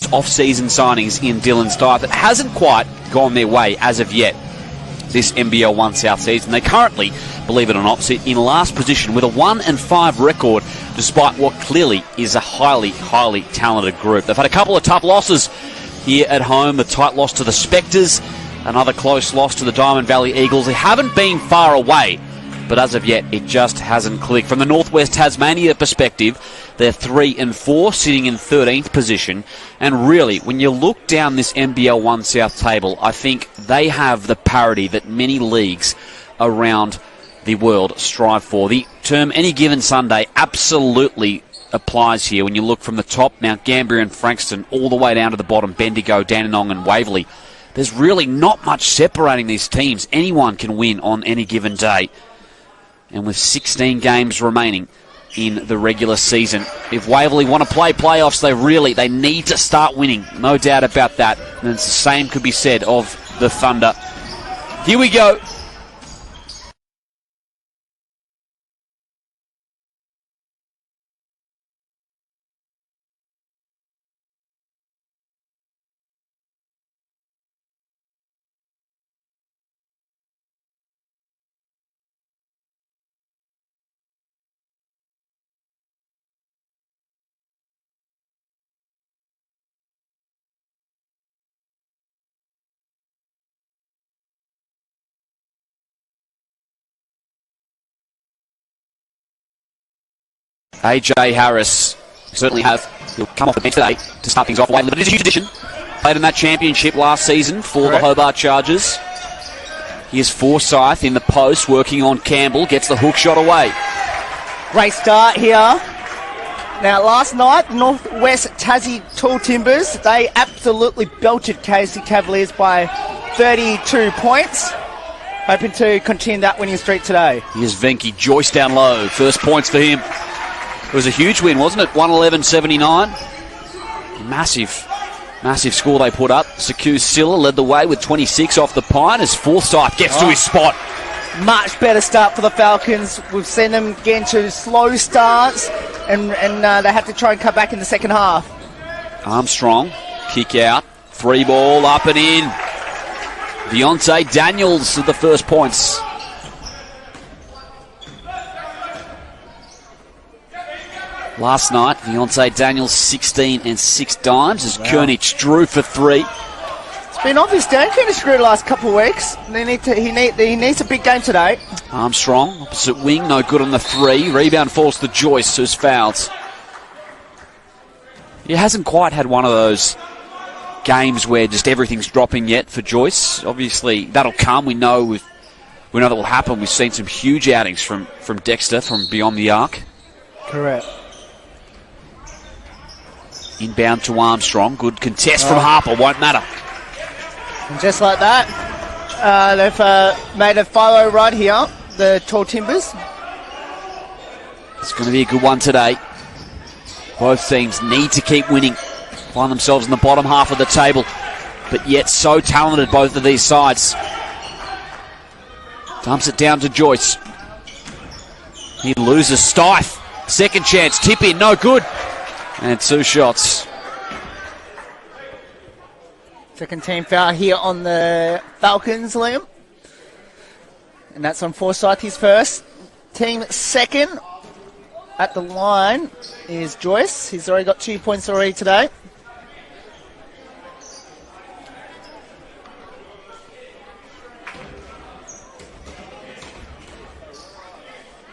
most off-season signings in Dylan's diet that hasn't quite gone their way as of yet this NBL 1 South season. They currently, believe it or not, sit in last position with a 1-5 record, despite what clearly is a highly, highly talented group. They've had a couple of tough losses here at home, a tight loss to the Spectres, another close loss to the Diamond Valley Eagles. They haven't been far away, but as of yet, it just hasn't clicked. From the Northwest Tasmania perspective, they're 3-4, sitting in 13th position. And really, when you look down this NBL 1 South table, I think they have the parity that many leagues around the world strive for. The term any given Sunday absolutely applies here when you look from the top, Mount Gambier and Frankston, all the way down to the bottom, Bendigo, Dandenong and Waverley. There's really not much separating these teams. Anyone can win on any given day. And with 16 games remaining in the regular season, if Waverley want to play playoffs, they need to start winning. No doubt about that. And it's the same could be said of the Thunder. Here we go. AJ Harris certainly he'll come off the bench today to start things off. But it is a huge addition. Played in that championship last season for the Hobart Chargers. Here's Forsyth in the post, working on Campbell, gets the hook shot away. Great start here. Now, last night, Northwest Tassie Tall Timbers, they absolutely belted KC Cavaliers by 32 points. Hoping to continue that winning streak today. Here's Venky Jois down low. First points for him. It was a huge win, wasn't it? 111-79. Massive score they put up. Saku Silla led the way with 26 off the pine as Forsyth gets to his spot. Much better start for the Falcons. We've seen them get into slow starts and they have to try and cut back in the second half. Armstrong, kick out, free ball, up and in. Deontay Daniels with the first points. Last night, Deontay Daniels 16 and 6 dimes as Kernich drew for 3. It's been obvious Dan Kernich drew the last couple of weeks. He needs a big game today. Armstrong, opposite wing, no good on the 3. Rebound falls to Joyce, who's fouled. He hasn't quite had one of those games where just everything's dropping yet for Joyce. Obviously, that'll come. We know that will happen. We've seen some huge outings from Dexter from beyond the arc. Correct. Inbound to Armstrong. Good contest from Harper. Won't matter. And just like that, they've made a 5-0 run here, the Tall Timbers. It's going to be a good one today. Both teams need to keep winning. Find themselves in the bottom half of the table. But yet so talented, both of these sides. Dumps it down to Joyce. He loses Stife. Second chance. Tip in. No good. And 2 shots. Second team foul here on the Falcons, Liam. And that's on Forsyth, his first. Team second at the line is Joyce. He's already got 2 points already today.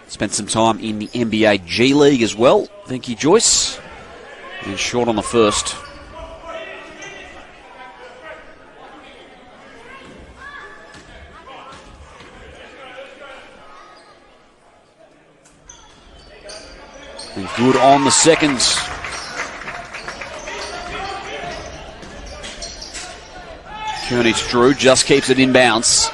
Spent some time in the NBA G League as well. Venky Jois. And short on the first. And good on the second. Kernich Drew just keeps it in bounds.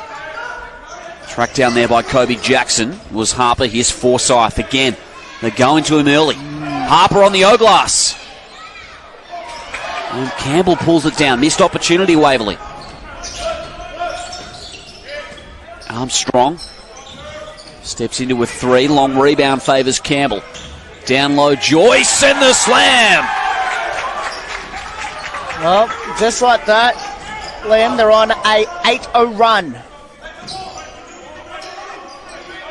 Tracked down there by Kobe Jackson was Harper. Here's Forsyth again. They're going to him early. Harper on the O-glass. And Campbell pulls it down. Missed opportunity, Waverley. Armstrong steps into a 3. Long rebound favours Campbell. Down low, Joyce and the slam. Well, just like that, Liam, they're on a 8-0 run.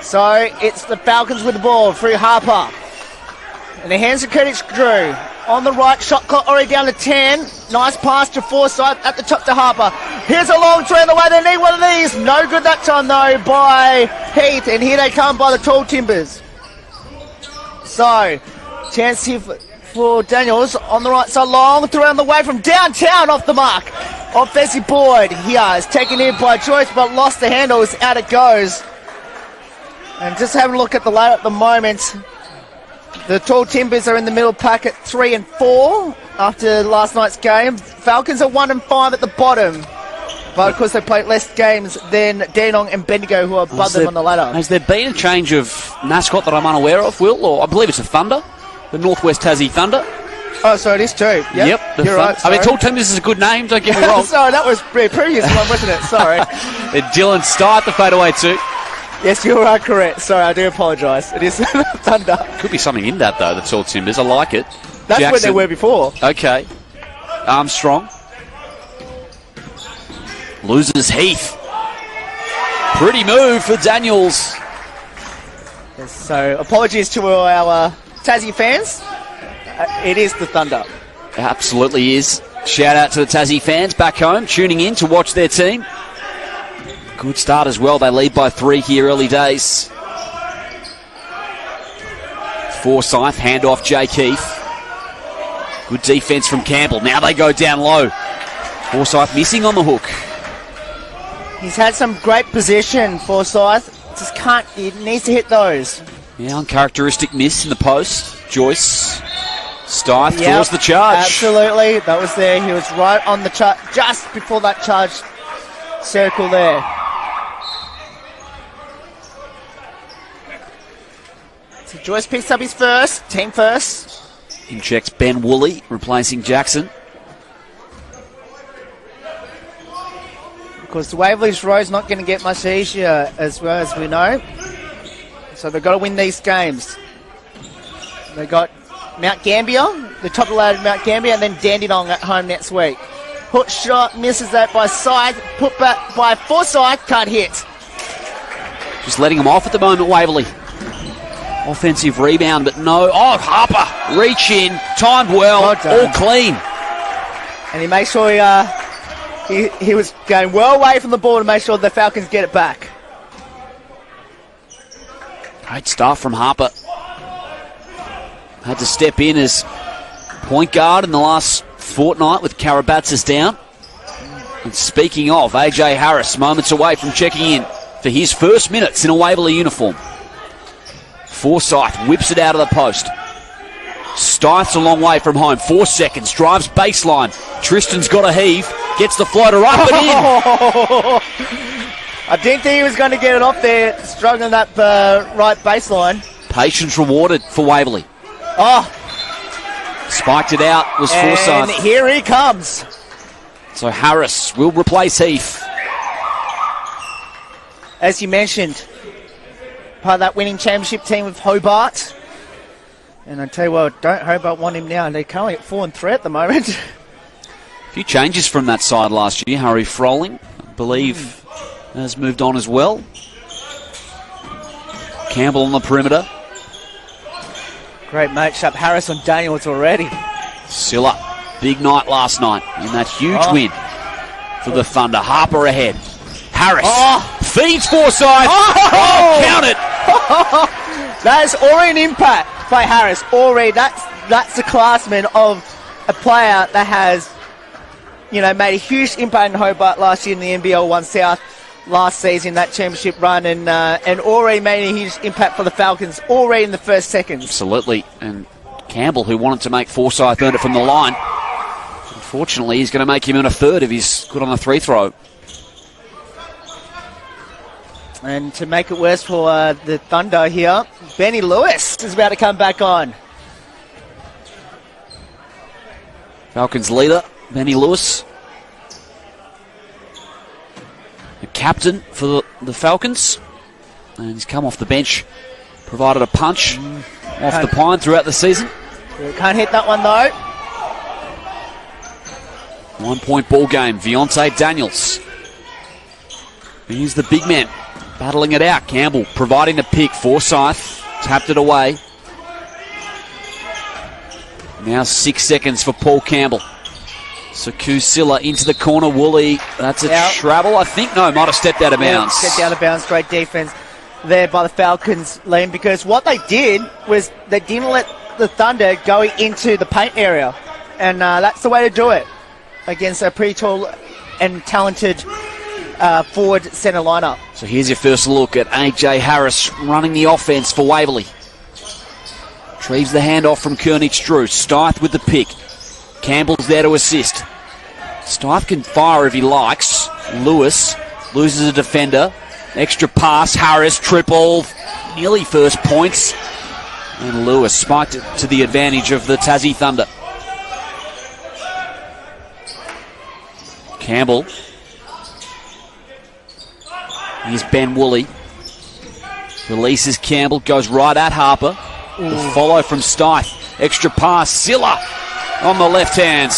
So it's the Falcons with the ball through Harper. And the hands of Curtis Drew. On the right, shot clock already down to 10. Nice pass to Forsyth at the top to Harper. Here's a long three on the way. They need one of these. No good that time, though, by Heath. And here they come by the Tall Timbers. So, chance here for Daniels on the right side. Long three on the way from downtown off the mark. Offensive board here is taken in by Joyce, but lost the handles. Out it goes. And just having a look at the ladder at the moment. The Tall Timbers are in the middle pack at 3 and 4 after last night's game. Falcons are 1 and 5 at the bottom. But of course they played less games than Dandenong and Bendigo, who are above them on the ladder. Has there been a change of mascot that I'm unaware of, Will? Or I believe it's a Thunder, the Northwest Tassie Thunder. Oh, so it is too. Yep, you're right. I mean, Tall Timbers is a good name, don't get me wrong. Sorry, that was the previous one, wasn't it? Sorry. Dylan Starr at the fadeaway too. Yes, you are correct. Sorry, I do apologise. It is Thunder. Could be something in that, though, the Tall Timbers. I like it. That's Jackson. Where they were before. Okay. Armstrong. Loses Heath. Pretty move for Daniels. Yes, so, apologies to our Tassie fans. It is the Thunder. It absolutely is. Shout out to the Tassie fans back home, tuning in to watch their team. Good start as well. They lead by 3 here, early days. Forsyth, handoff Jay Keith. Good defense from Campbell. Now they go down low. Forsyth missing on the hook. He's had some great position, Forsyth. Just can't, he needs to hit those. Yeah, uncharacteristic miss in the post. Joyce. Stith draws the charge. Absolutely. That was there. He was right on the charge, just before that charge circle there. So Joyce picks up his first, team first. Injects Ben Woolley, replacing Jackson. Because the Waverley's row's not going to get much easier, as well as we know. So they've got to win these games. They got Mount Gambier, the top of the ladder, Mount Gambier, and then Dandenong at home next week. Hook shot, misses that by side. Put back by Forsyth, can't hit. Just letting him off at the moment, Waverley. Offensive rebound, but no. Oh, Harper, reach in, timed well all clean. And he made sure he was going well away from the ball to make sure the Falcons get it back. Great start from Harper. Had to step in as point guard in the last fortnight with Karabatsis down. And speaking of, AJ Harris, moments away from checking in for his first minutes in a Waverley uniform. Forsyth whips it out of the post. Stith's a long way from home. 4 seconds. Drives baseline. Tristan's got a heave. Gets the floater up and in. I didn't think he was going to get it off there. Struggling that right baseline. Patience rewarded for Waverley. Oh. Spiked it out. Was Forsyth. And here he comes. So Harris will replace Heath. As you mentioned, part of that winning championship team with Hobart. And I tell you what, don't Hobart want him now. They're currently at 4 and 3 at the moment. A few changes from that side last year. Harry Froling, I believe, has moved on as well. Campbell on the perimeter. Great matchup. Harris on Daniels already. Silla, big night last night in that huge win for the Thunder. Harper ahead. Harris feeds Forsyth. Count it. That is already an impact by Harris. Already, that's the classman of a player that has, made a huge impact in Hobart last year in the NBL 1 South last season, that championship run, and already made a huge impact for the Falcons already in the first seconds. Absolutely. And Campbell, who wanted to make Forsyth earn it from the line, unfortunately, he's going to make him earn a third if he's good on the free throw. And to make it worse for the Thunder here, Benny Lewis is about to come back on. Falcons leader, Benny Lewis. The captain for the Falcons. And he's come off the bench, provided a punch off the pine throughout the season. Can't hit that one though. 1 point ball game. Viontae Daniels. He's the big man battling it out. Campbell providing the pick. Forsyth tapped it away. Now 6 seconds for Paul Campbell. Sakusilla into the corner. Woolley, that's a travel, I think. No, might have stepped out of bounds. Stepped out of bounds. Great defense there by the Falcons, Liam, because what they did was they didn't let the Thunder go into the paint area. And that's the way to do it against a pretty tall and talented forward centre lineup. So here's your first look at AJ Harris running the offense for Waverley. Retrieves the handoff from Kernick-Drew. Stith with the pick. Campbell's there to assist. Stith can fire if he likes. Lewis loses a defender. Extra pass. Harris triple. Nearly first points. And Lewis spiked it to the advantage of the Tassie Thunder. Campbell. Here's Ben Woolley. Releases Campbell. Goes right at Harper. The follow from Stith. Extra pass. Silla on the left hand.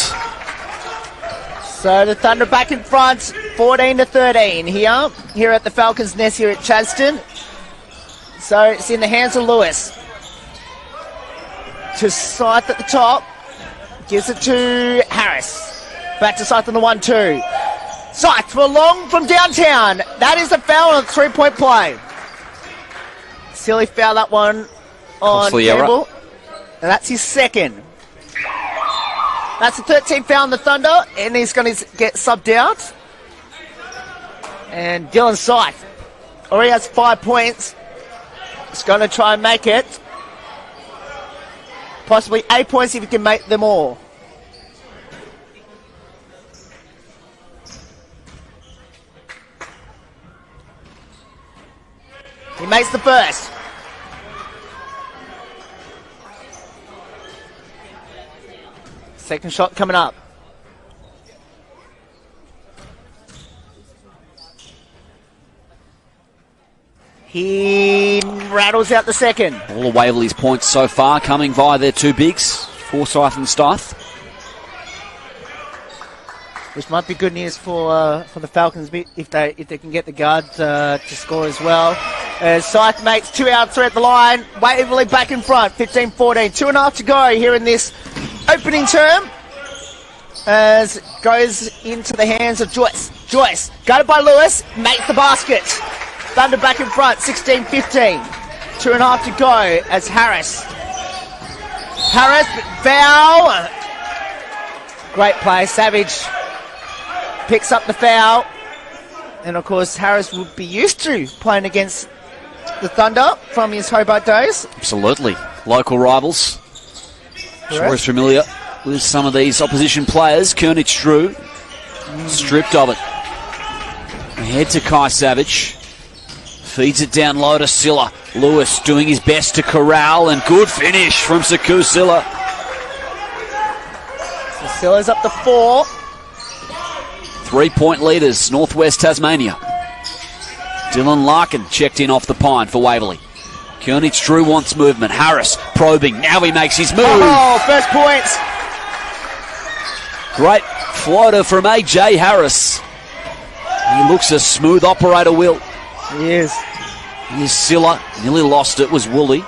So the Thunder back in front, 14-13 here at the Falcons' Nest here at Chadstone. So it's in the hands of Lewis. To Scythe at the top. Gives it to Harris. Back to Scythe on the 1-2. Scythe for long from downtown. That is a foul on a 3-point play. Silly foul that one on Campbell. And that's his second. That's the 13th foul on the Thunder, and he's going to get subbed out. And Dylan Scythe already has 5 points. He's going to try and make it. Possibly 8 points if he can make them all. He makes the first. Second shot coming up. He rattles out the second. All of Waverley's points so far coming via their two bigs, Forsyth and Stith. Which might be good news for the Falcons if they can get the guards to score as well. Scythe makes 2 out, 3 at the line. Waverley back in front, 15-14. 2.5 to go here in this opening term. As it goes into the hands of Jois. Jois, guarded by Lewis, makes the basket. Thunder back in front, 16-15. 2.5 to go as Harris. Harris, foul. Great play, Savage picks up the foul. And of course, Harris would be used to playing against the Thunder from his Hobart days. Absolutely. Local rivals. Sure is familiar with some of these opposition players. Kernick-Drew stripped of it. Ahead to Kai Savage. Feeds it down low to Silla. Lewis doing his best to corral, and good finish from Sakusilla. So Silla's up to 4. 3-point leaders, Northwest Tasmania. Dylan Larkin checked in off the pine for Waverley. Kernick-Drew wants movement. Harris probing. Now he makes his move. Oh, first points. Great floater from AJ Harris. He looks a smooth operator, Will. He is. Here's Silla. Nearly lost it, was Woolley.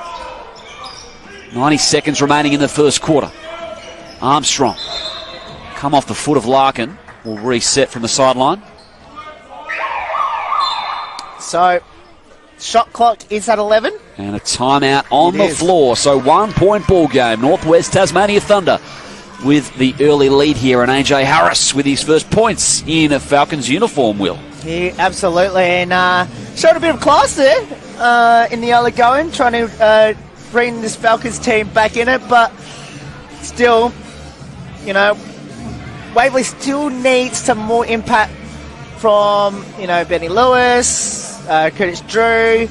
90 seconds remaining in the first quarter. Armstrong. Come off the foot of Larkin. Will reset from the sideline. So, shot clock is at 11. And a timeout on the floor. So 1 point ball game. Northwest Tasmania Thunder with the early lead here. And AJ Harris with his first points in a Falcons uniform, Will. Yeah, absolutely. And showed a bit of class there in the early going, trying to bring this Falcons team back in it. But still, you know, Waverley still needs some more impact from, you know, Benny Lewis, Kernick-Drew,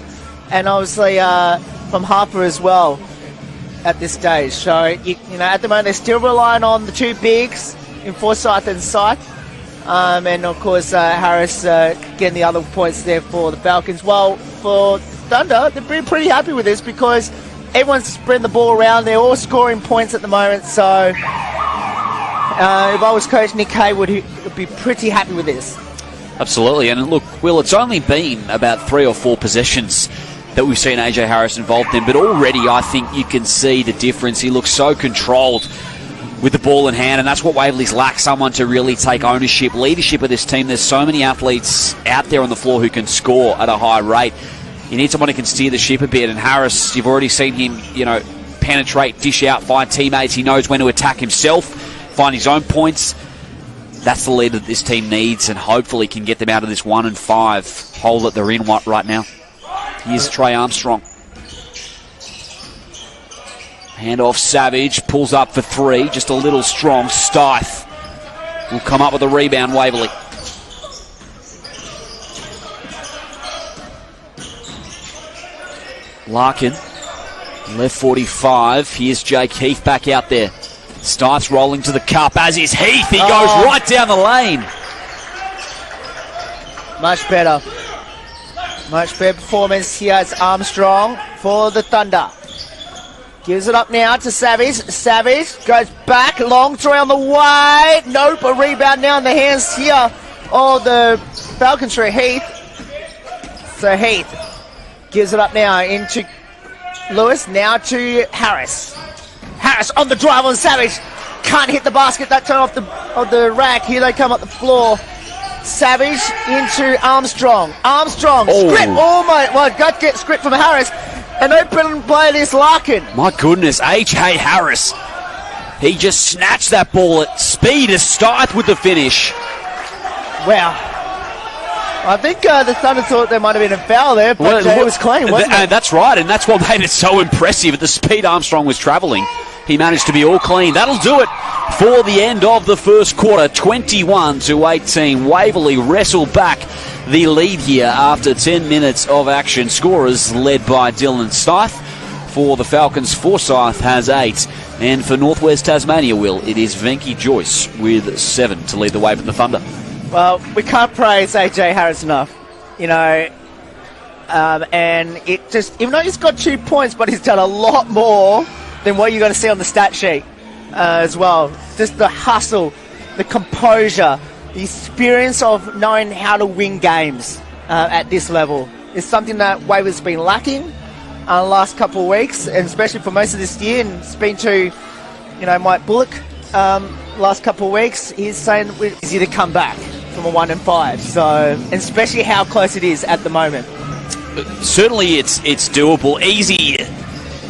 and obviously from Harper as well at this stage. So, you know, at the moment they're still relying on the two bigs in Forsyth and Scythe. And of course Harris getting the other points there for the Falcons. Well, for Thunder, they've been pretty happy with this because everyone's spreading the ball around. They're all scoring points at the moment. So If I was coach, Nick Haywood would be pretty happy with this. Absolutely. And look, Will, it's only been about 3 or 4 possessions that we've seen AJ Harris involved in, but already I think you can see the difference. He looks so controlled with the ball in hand, and that's what Waverley's lack, someone to really take ownership, leadership of this team. There's so many athletes out there on the floor who can score at a high rate. You need someone who can steer the ship a bit, and Harris, you've already seen him, penetrate, dish out, find teammates. He knows when to attack himself, find his own points. That's the leader that this team needs, and hopefully can get them out of this 1-5 hole that they're in right now. Here's Trey Armstrong. Hand off Savage, pulls up for 3, just a little strong. Stith will come up with a rebound, Waverley. Larkin, left 45. Here's Jake Heath back out there. Stith's rolling to the cup, as is Heath. He goes right down the lane. Much better. Much better performance here as Armstrong for the Thunder. Gives it up now to Savage. Savage goes back. Long three on the way. Nope, a rebound now in the hands here of the Falcons for Heath. So Heath gives it up now into Lewis. Now to Harris. Harris on the drive on Savage. Can't hit the basket that time off the rack. Here they come up the floor. Savage into Armstrong. Armstrong, script. Oh my, well, got to get script from Harris. An open play this Larkin. My goodness, H.A. Harris. He just snatched that ball at speed as Stith with the finish. Wow. I think the Thunder thought there might have been a foul there, but it was clean, wasn't it? That's right, and that's what made it so impressive. At the speed Armstrong was travelling, he managed to be all clean. That'll do it for the end of the first quarter, 21-18. Waverley wrestle back the lead here after 10 minutes of action. Scorers led by Dylan Stith. For the Falcons, Forsyth has 8. And for Northwest Tasmania, Will, it is Venky Jois with 7 to lead the way for the Thunder. Well, we can't praise AJ Harris enough, and it just, even though he's got 2 points, but he's done a lot more than what you're going to see on the stat sheet as well. Just the hustle, the composure, the experience of knowing how to win games at this level is something that Waverley's been lacking the last couple of weeks, and especially for most of this year. And it's been to, Mike Bullock last couple of weeks. He's saying it's easy to come back from a 1-5, so, and especially how close it is at the moment. Certainly it's doable. Easy.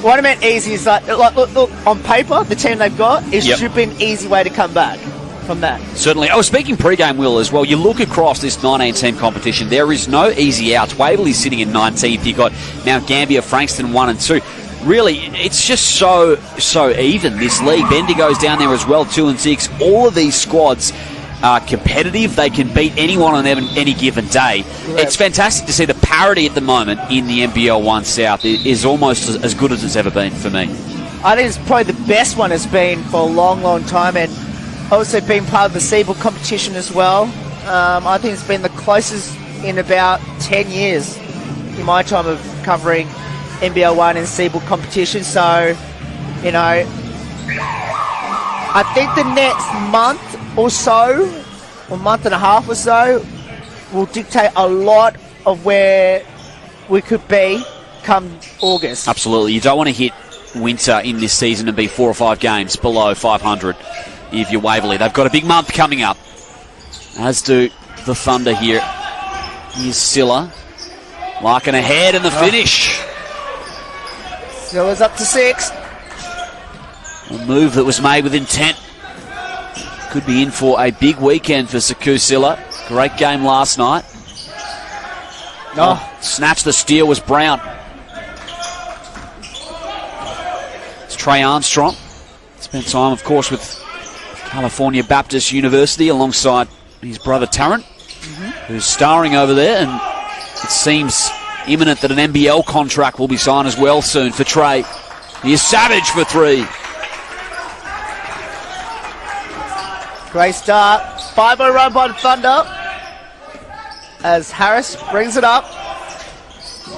What I meant easy is like look, on paper, the team they've got, it should be an easy way to come back from that. Certainly. Speaking pre-game, Will, as well, you look across this 19-team competition, there is no easy outs. Waverley's sitting in 19th. You've got Mount Gambier, Frankston 1 and 2. Really, it's just so even, this league. Bendigo's down there as well, 2 and 6. All of these squads are competitive. They can beat anyone on any given day. Correct. It's fantastic to see the parity at the moment in the NBL 1 South. It is almost as good as it's ever been for me. I think it's probably the best one has been for a long, long time, and also being part of the Seaboard competition as well. I think it's been the closest in about 10 years in my time of covering NBL 1 and Seaboard competition. So, I think the next month or so, or month and a half or so, will dictate a lot of where we could be come August. Absolutely. You don't want to hit winter in this season and be 4 or 5 games below 500 if you're Waverley. They've got a big month coming up, as do the Thunder here. Here's Silla. Larkin ahead and the finish. Silla's up to 6. A move that was made with intent. Could be in for a big weekend for Saku Silla. Great game last night. Snatched the steal was Brown. It's Trey Armstrong. Spent time, of course, with California Baptist University alongside his brother Tarrant, who's starring over there, and it seems imminent that an NBL contract will be signed as well soon for Trey. Here's Savage for 3. Great start. 5-0 run by the Thunder as Harris brings it up,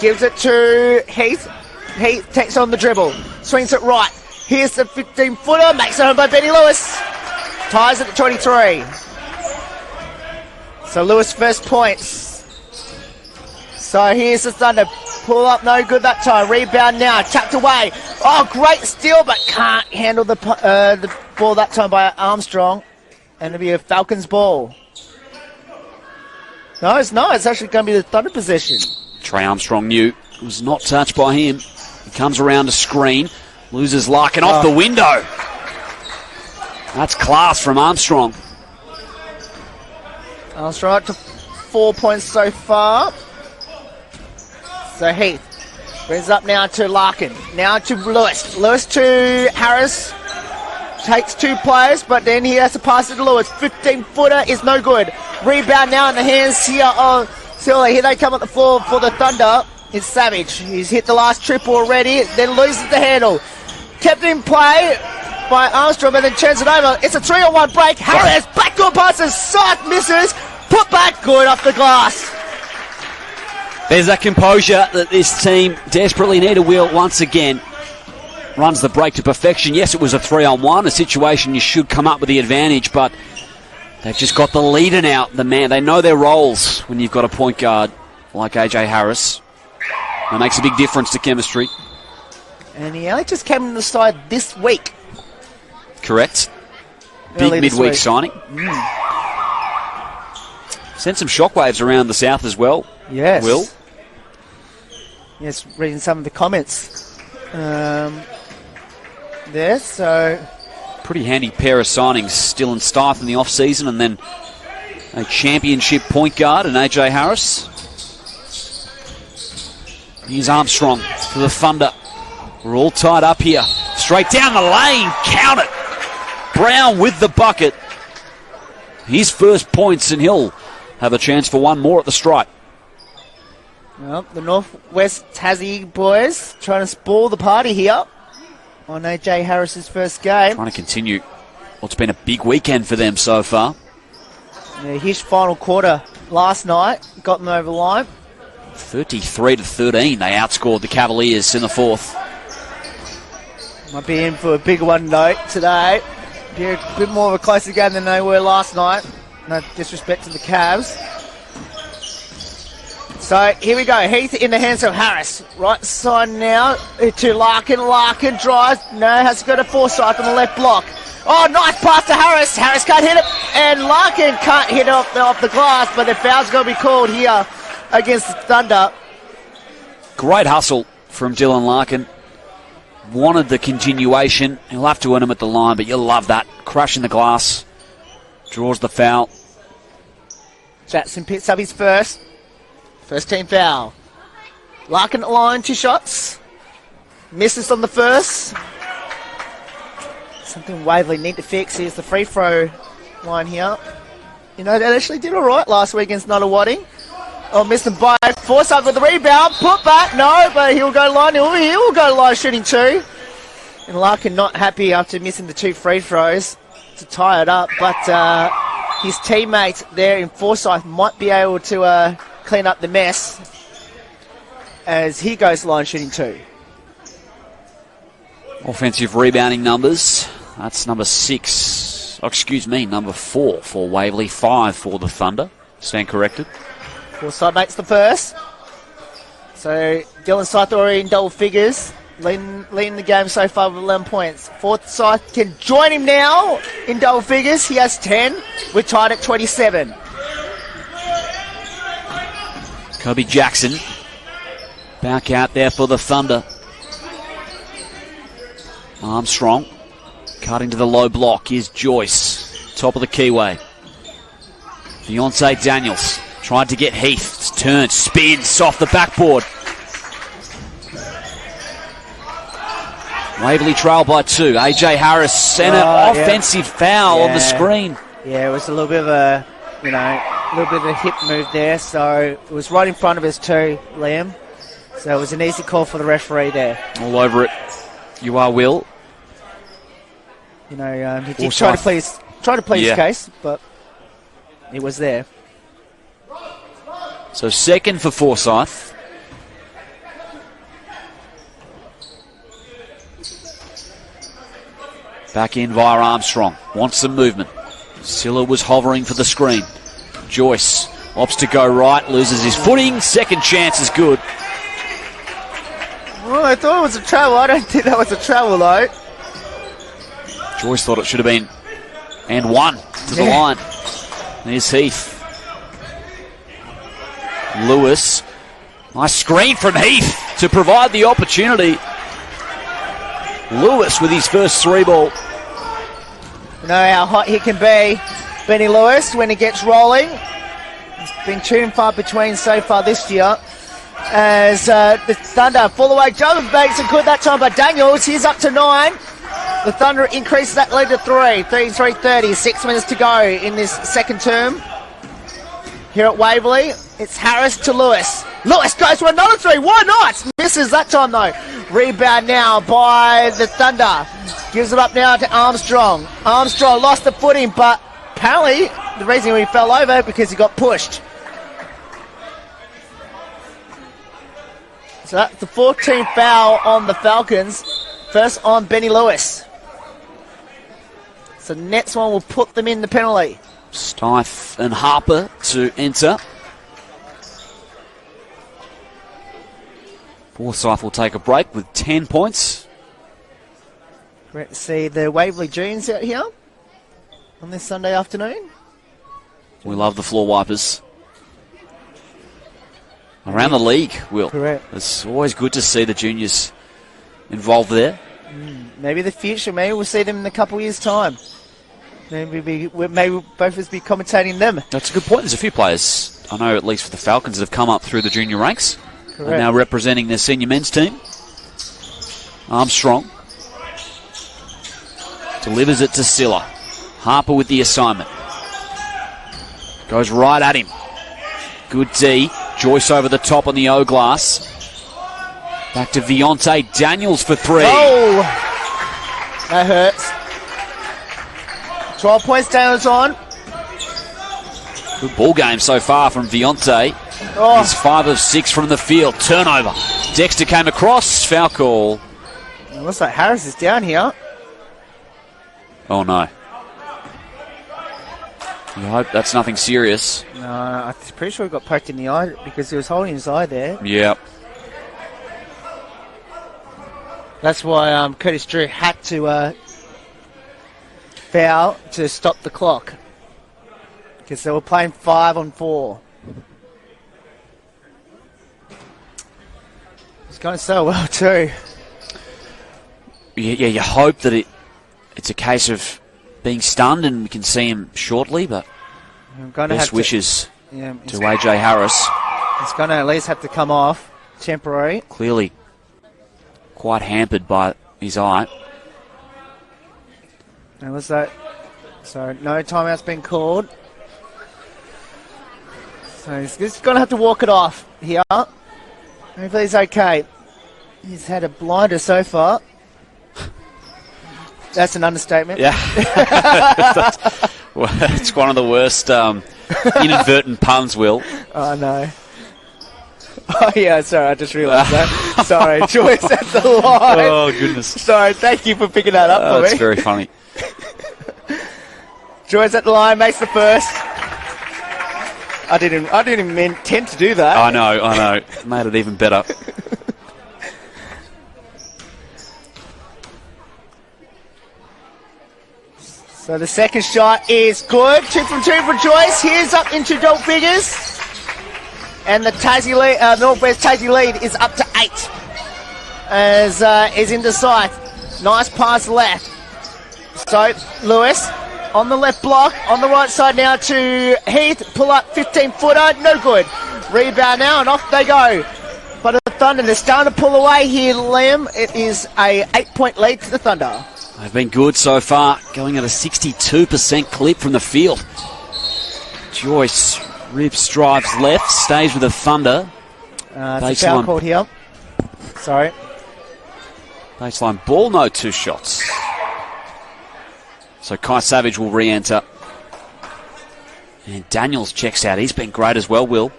gives it to Heath. Heath takes on the dribble, swings it right. Here's the 15-footer, makes it home by Benny Lewis. Ties at 23. So Lewis first points. So here's the Thunder. Pull up, no good that time. Rebound now, tucked away. Oh, great steal, but can't handle the ball that time by Armstrong. And it'll be a Falcons ball. No, it's not. It's actually going to be the Thunder possession. Trey Armstrong knew it was not touched by him. He comes around a screen, loses Larkin off the window. That's class from Armstrong. Armstrong up to 4 points so far. So Heath brings up now to Larkin. Now to Lewis. Lewis to Harris. Takes two players, but then he has to pass it to Lewis. 15-footer is no good. Rebound now in the hands here of Silla. Here they come at the floor for the Thunder. It's Savage. He's hit the last triple already, then loses the handle. Kept in play by Armstrong, but then turns it over. It's a 3-on-1 break. Harris, backdoor passes, Scythe misses. Put back, good off the glass. There's that composure that this team desperately need. Will once again runs the break to perfection. Yes, it was a 3-on-1, a situation you should come up with the advantage, but they've just got the leader now. The man, they know their roles when you've got a point guard like AJ Harris. That makes a big difference to chemistry. And he only just came in the side this week. Correct. Early Big midweek signing. Sent some shockwaves around the south as well. Yes. Will. Yes, reading some of the comments there, so... Pretty handy pair of signings. Dylan Stith in the off-season, and then a championship point guard and AJ Harris. Here's Armstrong for the Thunder. We're all tied up here. Straight down the lane. Count it. Brown with the bucket. His first points, and he'll have a chance for one more at the stripe. Well, the Northwest Tassie boys trying to spoil the party here on AJ Harris's first game. Trying to continue what's been a big weekend for them so far. Yeah, his final quarter last night got them over the line. 33-13, they outscored the Cavaliers in the fourth. Might be in for a bigger one though today. Be a bit more of a closer game than they were last night. No disrespect to the Cavs. So here we go. Heath in the hands of Harris. Right side now to Larkin. Larkin drives. No, has to go to Forsyth on the left block. Oh, nice pass to Harris. Harris can't hit it. And Larkin can't hit it off the glass, but the foul's going to be called here against the Thunder. Great hustle from Dylan Larkin. Wanted the continuation. He'll have to earn him at the line, but you'll love that. Crushing the glass. Draws the foul. Jackson picks up his first team foul. Larkin at the line, 2 shots. Misses on the first. Something Waverley need to fix. Here's the free throw line here. You know, they actually did all right last week against Nunawading. Oh, missed them by Forsyth with the rebound. Put back, no, but he'll go line. He'll go line shooting 2. And Larkin not happy after missing the 2 free throws to tie it up. But his teammate there in Forsyth might be able to clean up the mess as he goes line shooting 2. Offensive rebounding numbers. That's number 6. Oh, excuse me, number 4 for Waverley. 5 for the Thunder. Stand corrected. Forsyth makes the first. So Dylan Scythe already in double figures. Leading the game so far with 11 points. Forsyth can join him now in double figures. He has 10. We're tied at 27. Kobe Jackson back out there for the Thunder. Armstrong cutting to the low block. Here's Joyce, top of the keyway. Beyonce Daniels tried to get Heath. It's turned, spins off the backboard. Waverley trail by 2. AJ Harris sent an offensive foul on the screen. Yeah, it was a little bit of a, a little bit of a hip move there. So it was right in front of us too, Liam. So it was an easy call for the referee there. All over it. You are, Will. He did try to please his case, but it was there. So second for Forsyth. Back in via Armstrong. Wants some movement. Silla was hovering for the screen. Jois opts to go right, loses his footing. Second chance is good. Well, I thought it was a travel. I don't think that was a travel, though. Jois thought it should have been and one to the line. There's Heath. Lewis. Nice screen from Heath to provide the opportunity. Lewis with his first 3-ball. You know how hot he can be, Benny Lewis, when he gets rolling. He's been few and far between so far this year. As the Thunder full away, Jones makes it good that time by Daniels. He's up to 9. The Thunder increases that lead to 3-3-30. 6 minutes to go in this second term. Here at Waverley, it's Harris to Lewis. Lewis goes for another 3. Why not? Misses that time though. Rebound now by the Thunder. Gives it up now to Armstrong. Armstrong lost the footing, but apparently the reason he fell over because he got pushed. So that's the 14th foul on the Falcons. First on Benny Lewis. So the next one will put them in the penalty. Stife and Harper to enter. Forsyth will take a break with 10 points. Great to see the Waverley Juniors out here on this Sunday afternoon. We love the floor wipers. Around the league, Will. Correct. It's always good to see the juniors involved there. Maybe the future, maybe we'll see them in a couple of years' time. Maybe both of us be commentating them. That's a good point. There's a few players, I know at least for the Falcons, that have come up through the junior ranks. Correct. And now representing their senior men's team. Armstrong delivers it to Silla. Harper with the assignment. Goes right at him. Good D. Jois over the top on the O-glass. Back to Viontae Daniels for 3. Oh! That hurts. 12 points Daniels on. Good ball game so far from Viontae. Oh. He's 5 of 6 from the field. Turnover. Dexter came across. Foul call. It looks like Harris is down here. Oh no. You hope that's nothing serious. No, I'm pretty sure he got poked in the eye because he was holding his eye there. Yep. That's why Curtis Drew had to foul to stop the clock. Because they were playing 5-on-4. He's going so well too. Yeah, you hope that it's a case of being stunned and we can see him shortly, but best wishes to AJ Harris. He's going to at least have to come off temporary. Clearly quite hampered by his eye. And was that? So no timeout's been called. So he's just going to have to walk it off here. Hopefully he's okay. He's had a blinder so far. That's an understatement. Yeah. It's one of the worst inadvertent puns, Will. Oh, no. Oh, yeah, sorry, I just realised that. Sorry, Jois at the line. Oh, goodness. Sorry, thank you for picking that up for me. That's very funny. Jois at the line, makes the first. I didn't even intend to do that. I know. Made it even better. So the second shot is good. 2 from 2 for Jois. Here's up into double figures. And the Tassie lead, Northwest Tassie lead is up to 8. As is into sight. Nice pass left. So Lewis on the left block. On the right side now to Heath. Pull up 15-footer. No good. Rebound now and off they go. But the Thunder, they're starting to pull away here, Liam. It is a 8-point lead to the Thunder. They've been good so far, going at a 62% clip from the field. Jois rips, drives left, stays with the Thunder. It's a foul called here. Sorry. Baseline ball, no 2 shots. So Kai Savage will re-enter. And Daniels checks out. He's been great as well, Will.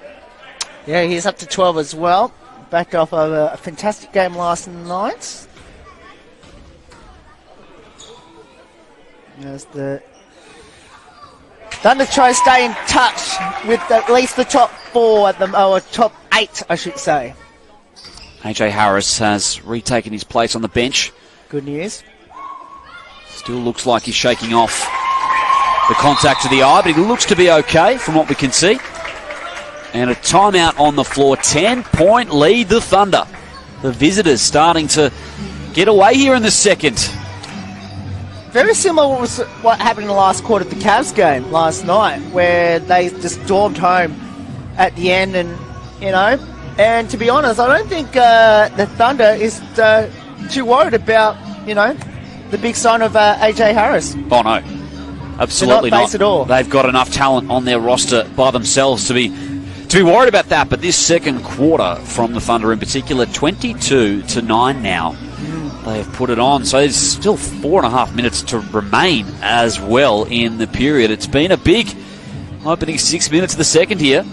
Yeah, he's up to 12 as well. Back off of a fantastic game last night. As the Thunder try to stay in touch with at least the top 4 at the or top 8, I should say. AJ Harris has retaken his place on the bench. Good news. Still looks like he's shaking off the contact to the eye, but he looks to be okay from what we can see. And a timeout on the floor. 10-point lead, the Thunder. The visitors starting to get away here in the second. Very similar to what happened in the last quarter of the Cavs game last night, where they just stormed home at the end, and and to be honest, I don't think the Thunder is too worried about the big sign of AJ Harris. Oh no, absolutely not. At all. They've got enough talent on their roster by themselves to be worried about that. But this second quarter from the Thunder in particular, 22-9 now. They have put it on, so there's still 4.5 minutes to remain as well in the period. It's been a big opening 6 minutes of the second here.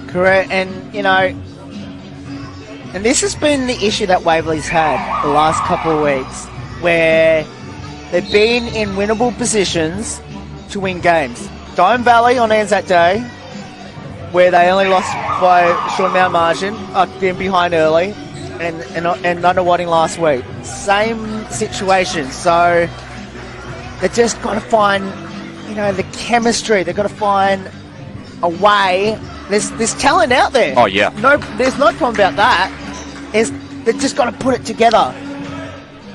Correct, and and this has been the issue that Waverley's had the last couple of weeks, where they've been in winnable positions to win games. Diamond Valley on Anzac Day, where they only lost by a short amount of margin, being behind early. And Nunawading last week. Same situation. So they've just got to find, the chemistry. They've got to find a way. There's talent out there. Oh, yeah. No, there's no problem about that. They've just got to put it together.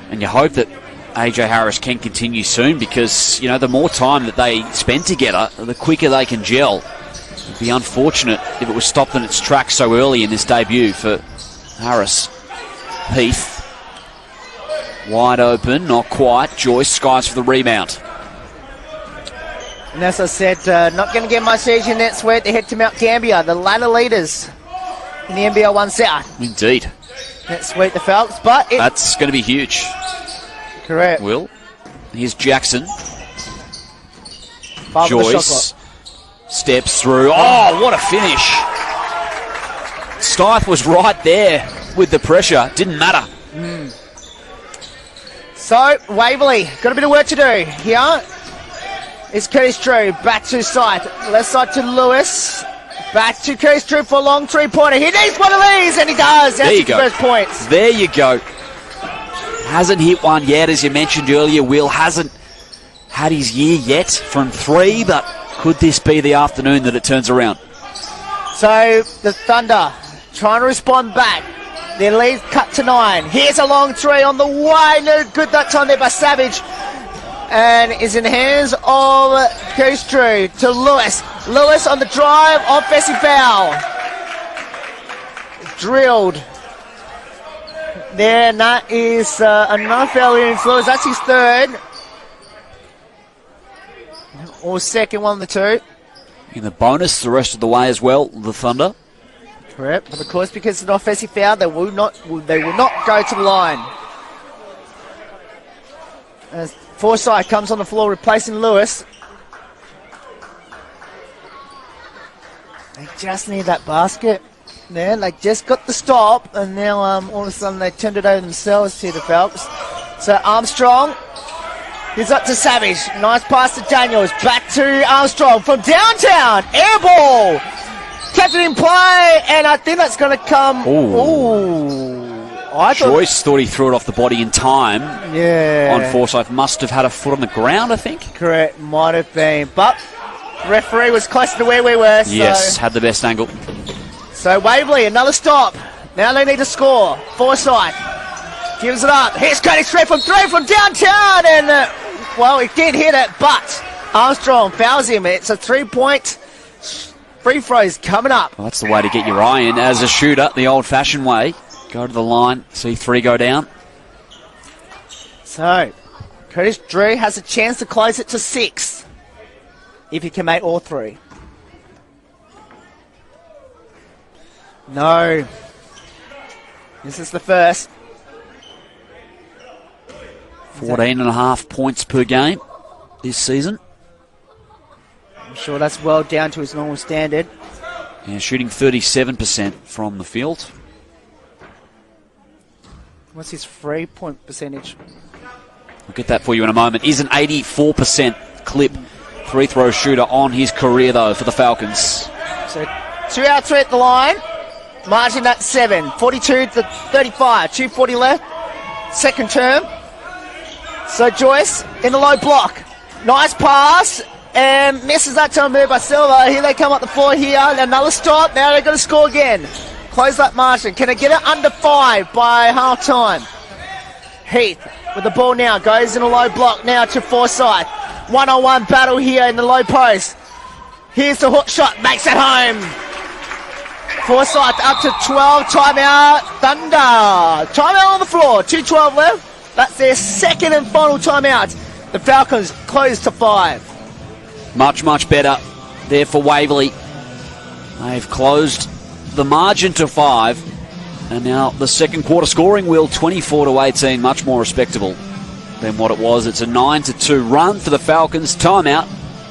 And you hope that AJ Harris can continue soon, because, the more time that they spend together, the quicker they can gel. It'd be unfortunate if it was stopped in its tracks so early in this debut for Harris. Heath, wide open, not quite. Joyce skies for the rebound. And as I said, not going to get much easier next week. They head to Mount Gambier, the ladder leaders in the NBL 1 South. Indeed. Next week, the Falcons, but that's going to be huge. Correct. Will. Here's Jackson. Joyce steps through. Oh, what a finish. Stith was right there with the pressure. Didn't matter. So, Waverley, got a bit of work to do here. It's Curtis Drew, back to Scythe. Left side to Lewis. Back to Curtis Drew for a long three-pointer. He needs one of these, and he does. There you go. First points. There you go. Hasn't hit one yet, as you mentioned earlier. Will hasn't had his year yet from 3, but could this be the afternoon that it turns around? So, the Thunder trying to respond back. Their lead cut to 9. Here's a long 3 on the way. No good that time there by Savage. And is in the hands of Curtis Drew to Lewis. Lewis on the drive. Offensive foul. Drilled. There, and that is another foul in Lewis. That's his third. Or second, one of the two. In the bonus the rest of the way as well, the Thunder. Correct. But of course, because it's an offensive foul, they will not go to the line. As Forsyth comes on the floor replacing Lewis. They just need that basket. There, they just got the stop, and now all of a sudden they turned it over themselves here, the Falcons. So Armstrong. He's up to Savage. Nice pass to Daniels. Back to Armstrong from downtown. Air ball. Kept it in play, and I think that's going to come. Ooh. Joyce thought he threw it off the body in time. Yeah. On Forsyth. Must have had a foot on the ground, I think. Correct. Might have been. But the referee was closer to where we were. So. Yes, had the best angle. So Waverley, another stop. Now they need to score. Forsyth gives it up. Here's Curtis straight from 3 from downtown, and he did hit it, but Armstrong fouls him. It's a 3-point free throws coming up. Well, that's the way to get your eye in as a shooter, the old-fashioned way. Go to the line, see 3 go down. So Curtis Drew has a chance to close it to 6 if he can make all 3. No. This is the first. 14.5 points per game this season. I'm sure that's well down to his normal standard. Yeah, shooting 37% from the field. What's his 3-point percentage? We'll get that for you in a moment. Is an 84% clip free throw shooter on his career, though, for the Falcons. So 2 out of 3 at the line. Margin at 7. 42 to 35. 2:40 left. Second term. So Jois in the low block. Nice pass. And misses that time move by Silva. Here they come up the floor here. Another stop. Now they're going to score again. Close that margin. Can they get it under 5 by half time? Heath with the ball now. Goes in a low block now to Forsyth. One-on-one battle here in the low post. Here's the hook shot. Makes it home. Forsyth up to 12. Timeout. Thunder. Timeout on the floor. 2:12 left. That's their second and final timeout. The Falcons close to 5. Much, much better there for Waverley. They've closed the margin to 5. And now the second quarter scoring wheel, 24 to 18, much more respectable than what it was. It's a 9-2 run for the Falcons. Timeout.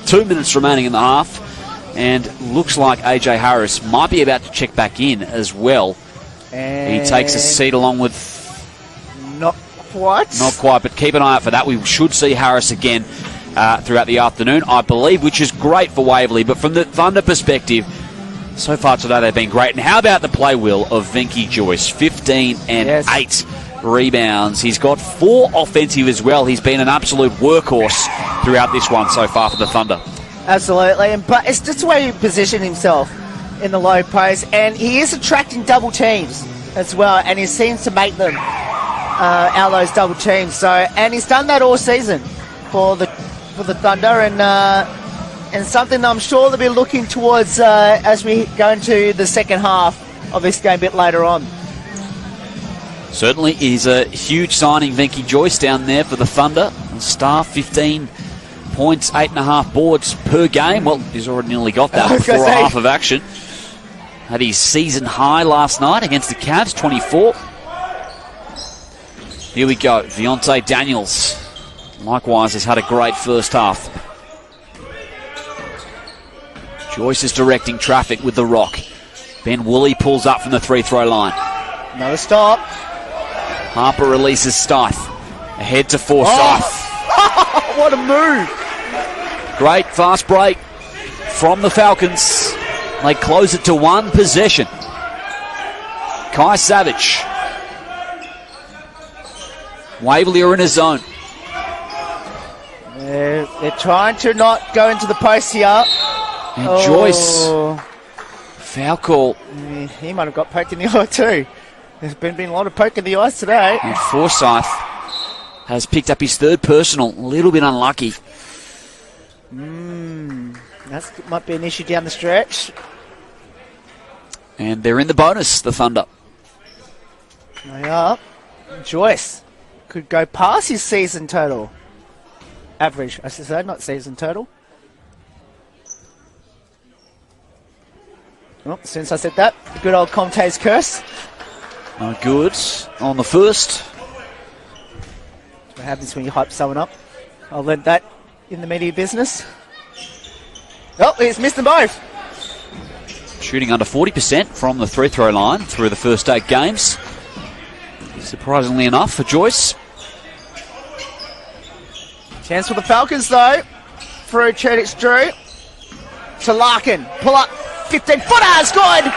2 minutes remaining in the half. And looks like AJ Harris might be about to check back in as well. And he takes a seat along with... Not quite. Not quite, but keep an eye out for that. We should see Harris again throughout the afternoon, I believe, which is great for Waverley. But from the Thunder perspective, so far today they've been great. And how about the play wheel of Venky Jois? 15 and 8 rebounds. He's got 4 offensive as well. He's been an absolute workhorse throughout this one so far for the Thunder. Absolutely, but it's just the way he positioned himself in the low post, and he is attracting double teams as well, and he seems to make them out of those double teams. So, and he's done that all season for the Thunder, and something I'm sure they'll be looking towards as we go into the second half of this game a bit later on. Certainly, he's a huge signing, Venky Jois, down there for the Thunder. Star 15 points, 8.5 boards per game. Well, he's already nearly got that before a half of action. Had his season high last night against the Cavs, 24. Here we go. Deontay Daniels, likewise, has had a great first half. Jois is directing traffic with the rock. Ben Woolley pulls up from the free-throw line. Another stop. Harper releases Stith. Ahead to Forsyth. Oh. What a move. Great fast break from the Falcons. They close it to 1 possession. Kai Savage. Waverley are in a zone. They're trying to not go into the post here. And Jois. Foul call. He might have got poked in the eye too. There's been a lot of poke in the eyes today. And Forsyth has picked up his 3rd personal. A little bit unlucky. That might be an issue down the stretch. And they're in the bonus, the Thunder. They are. Jois could go past his season total. Average, I should say, not season total. Oh, since I said that, the good old Comte's curse. No good on the first. What happens when you hype someone up? I'll learn that in the media business. Oh, he's missed them both. Shooting under 40% from the free-throw line through the first 8 games. Surprisingly enough for Jois. Chance for the Falcons though. Through Chedich Drew to Larkin. Pull up. 15-footer. Good.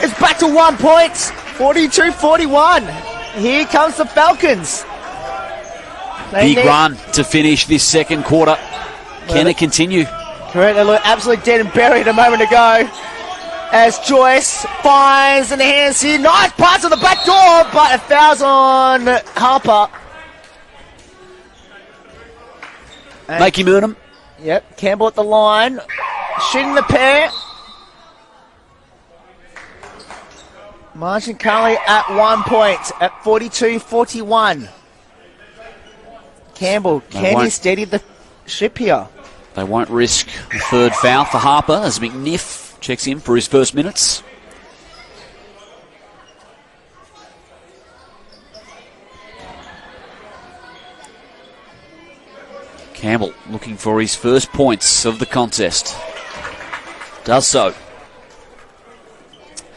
It's back to 1 point. 42-41. Here comes the Falcons. Big run to finish this second quarter. Can it continue? Correct. They look absolutely dead and buried a moment ago. As Jois finds in the hands here. Nice pass on the back door, but it fouls on Harper. Make him earn him. Yep. Campbell at the line. Shooting the pair. Margin currently at 1 point at 42-41. Campbell, can he steady the ship here? They won't risk the 3rd foul for Harper as McNiff checks in for his first minutes. Campbell looking for his first points of the contest. Does so.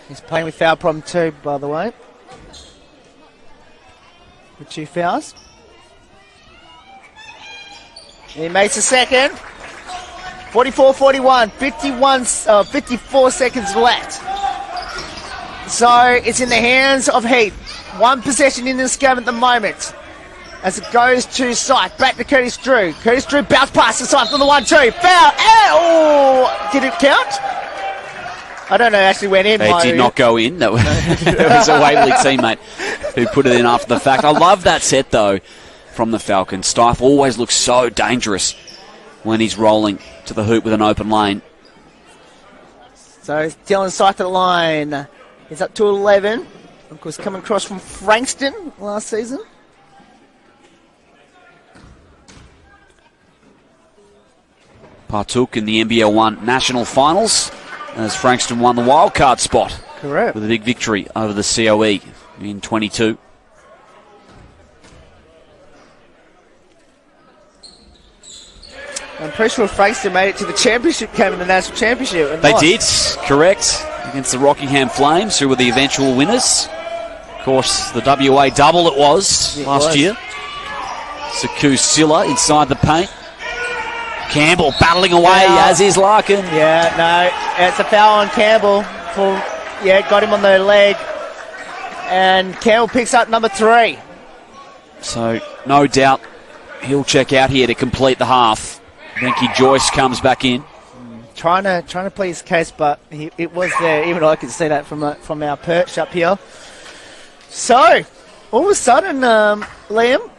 He's playing with foul problem too, by the way. With 2 fouls. He makes a second. 44-41, 54 seconds left. So it's in the hands of Heath. One possession in this game at the moment. As it goes to Scythe, back to Curtis Drew. Curtis Drew bounce past the Scythe on the 1-2. Foul! Oh! Did it count? I don't know, actually went in. It did not go in. That was, it was a Waverley teammate who put it in after the fact. I love that set, though, from the Falcons. Scythe always looks so dangerous when he's rolling to the hoop with an open lane. So Dylan Scythe at the line. He's up to 11. Of course, coming across from Frankston last season. Partook in the NBL 1 National Finals as Frankston won the wildcard spot. Correct. With a big victory over the COE in 22. I'm pretty sure Frankston made it to the championship game in the national championship. They did, correct, against the Rockingham Flames, who were the eventual winners. Of course, the WA double it was last year. Saku Silla inside the paint. Campbell battling away, as is Larkin. Yeah, no, it's a foul on Campbell. Got him on the leg. And Campbell picks up number 3. So, no doubt, he'll check out here to complete the half. Venky Jois comes back in. Trying to plead his case, but it was there. Even I could see that from our perch up here. So, all of a sudden, Liam,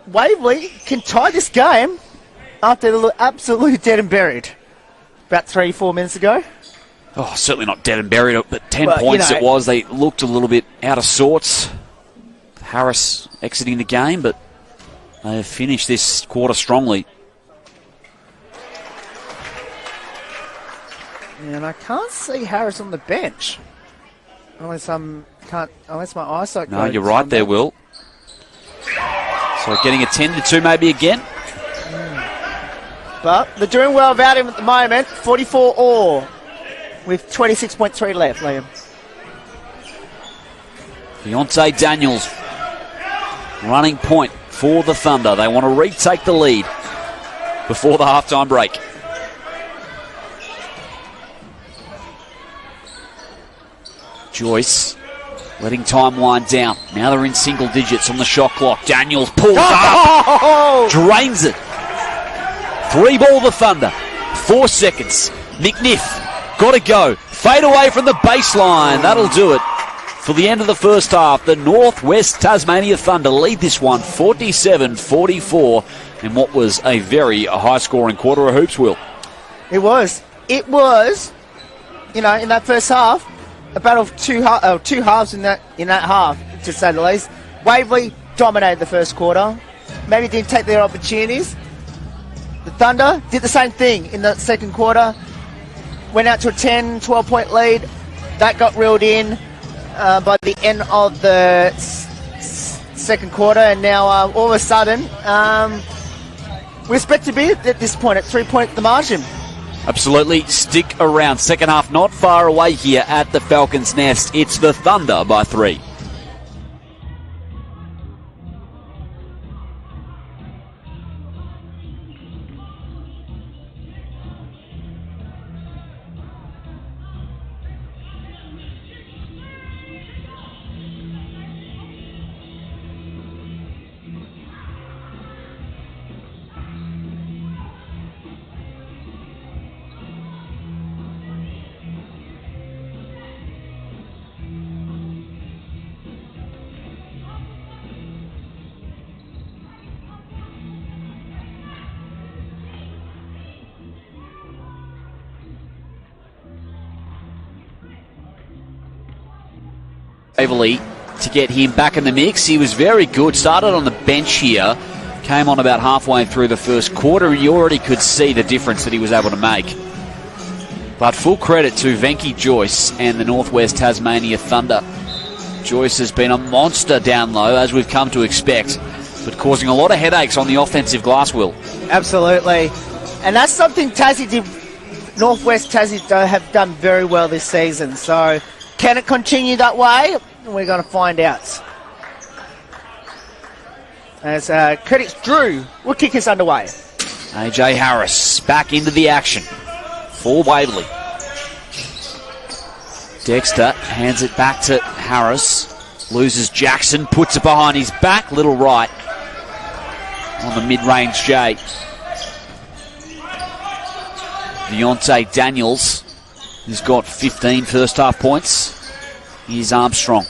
Waverley can tie this game after they look absolutely dead and buried about 3-4 minutes ago. Oh, certainly not dead and buried, but 10 points it was. They looked a little bit out of sorts. Harris exiting the game, but they have finished this quarter strongly. And I can't see Harris on the bench. Unless my eyesight goes. No, you're right there, Will. So getting attended to maybe again. But they're doing well without him at the moment. 44 all with 26.3 left, Liam. Deontay Daniels running point for the Thunder. They want to retake the lead before the halftime break. Joyce letting time wind down. Now they're in single digits on the shot clock. Daniels pulls up, drains it. 3-ball the Thunder. 4 seconds. McNiff got to go. Fade away from the baseline. That'll do it for the end of the first half. The Northwest Tasmania Thunder lead this one 47-44 in what was a very high-scoring quarter of hoops, Will. It was, in that first half, a battle of two halves in that half, to say the least. Waverley dominated the first quarter. Maybe didn't take their opportunities. The Thunder did the same thing in the second quarter. Went out to a 10, 12-point lead. That got reeled in by the end of the second quarter. And now, all of a sudden, we expect to be at this point at 3 points the margin. Absolutely. Stick around. Second half not far away here at the Falcons' Nest. It's the Thunder by 3. Waverley to get him back in the mix. He was very good. Started on the bench here. Came on about halfway through the first quarter, and you already could see the difference that he was able to make. But full credit to Venky Jois and the Northwest Tasmania Thunder. Jois has been a monster down low, as we've come to expect, but causing a lot of headaches on the offensive glass, Will. Absolutely. And that's something Northwest Tassie have done very well this season. So can it continue that way? We're going to find out. As Curtis Drew will kick us underway. AJ Harris back into the action for Waverley. Dexter hands it back to Harris. Loses Jackson, puts it behind his back. Little right on the mid-range J. Deontay Daniels, who's got 15 first half points. Here's Armstrong.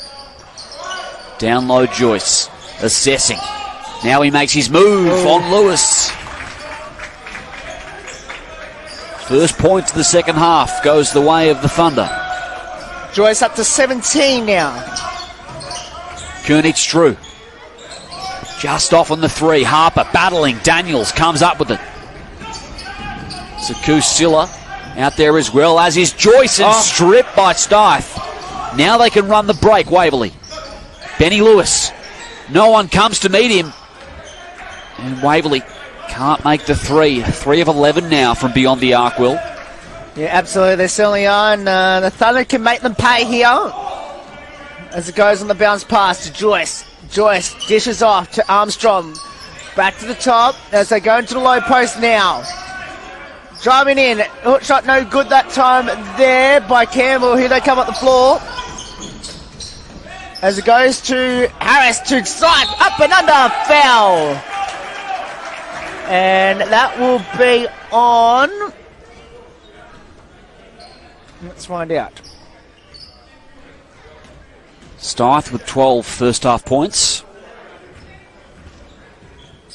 Down low Joyce. Assessing. Now he makes his move on Lewis. First point of the second half goes the way of the Thunder. Joyce up to 17 now. Koenig's Drew. Just off on the three. Harper battling. Daniels comes up with it. Saku Silla out there as well, as is Joyce, and stripped by Stith. Now they can run the break, Waverley. Benny Lewis. No one comes to meet him. And Waverley can't make the three. 3 of 11 now from beyond the arc, Will. Yeah, absolutely. They certainly are. And the Thunder can make them pay here. As it goes on the bounce pass to Joyce. Joyce dishes off to Armstrong. Back to the top as they go into the low post now. Driving in. Hook shot no good that time there by Campbell. Here they come up the floor. As it goes to Harris to side. Up and under. Foul. And that will be on. Let's find out. Stith with 12 first half points.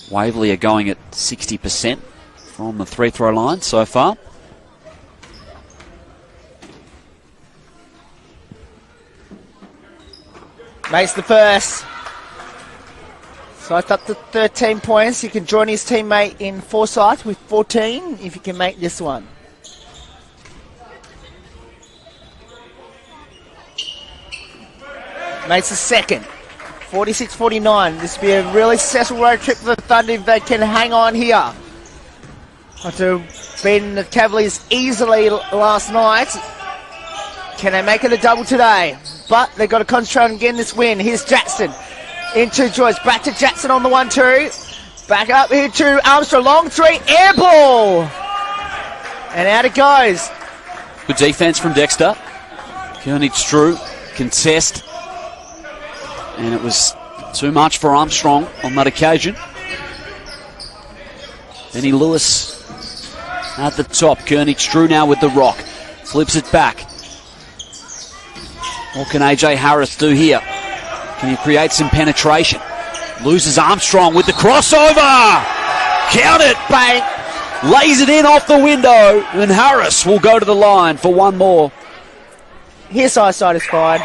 Waverley are going at 60% from the free throw line so far. Makes the first. Stith up to 13 points. He can join his teammate in Forsyth with 14 if he can make this one. Makes the second. 46-49. This will be a really successful road trip for the Thunder if they can hang on here. After beating the Cavaliers easily last night, can they make it a double today? But they've got to concentrate on getting this win. Here's Jackson into Joyce. Back to Jackson on the 1-2. Back up here to Armstrong. Long three. Air ball. And out it goes. Good defense from Dexter. Koenig's Drew. Contest. And it was too much for Armstrong on that occasion. Benny Lewis at the top. Koenig's Drew now with the rock. Flips it back. What can AJ Harris do here? Can he create some penetration? Loses Armstrong with the crossover. Count it. Bang. Lays it in off the window. And Harris will go to the line for one more. Here side is fine.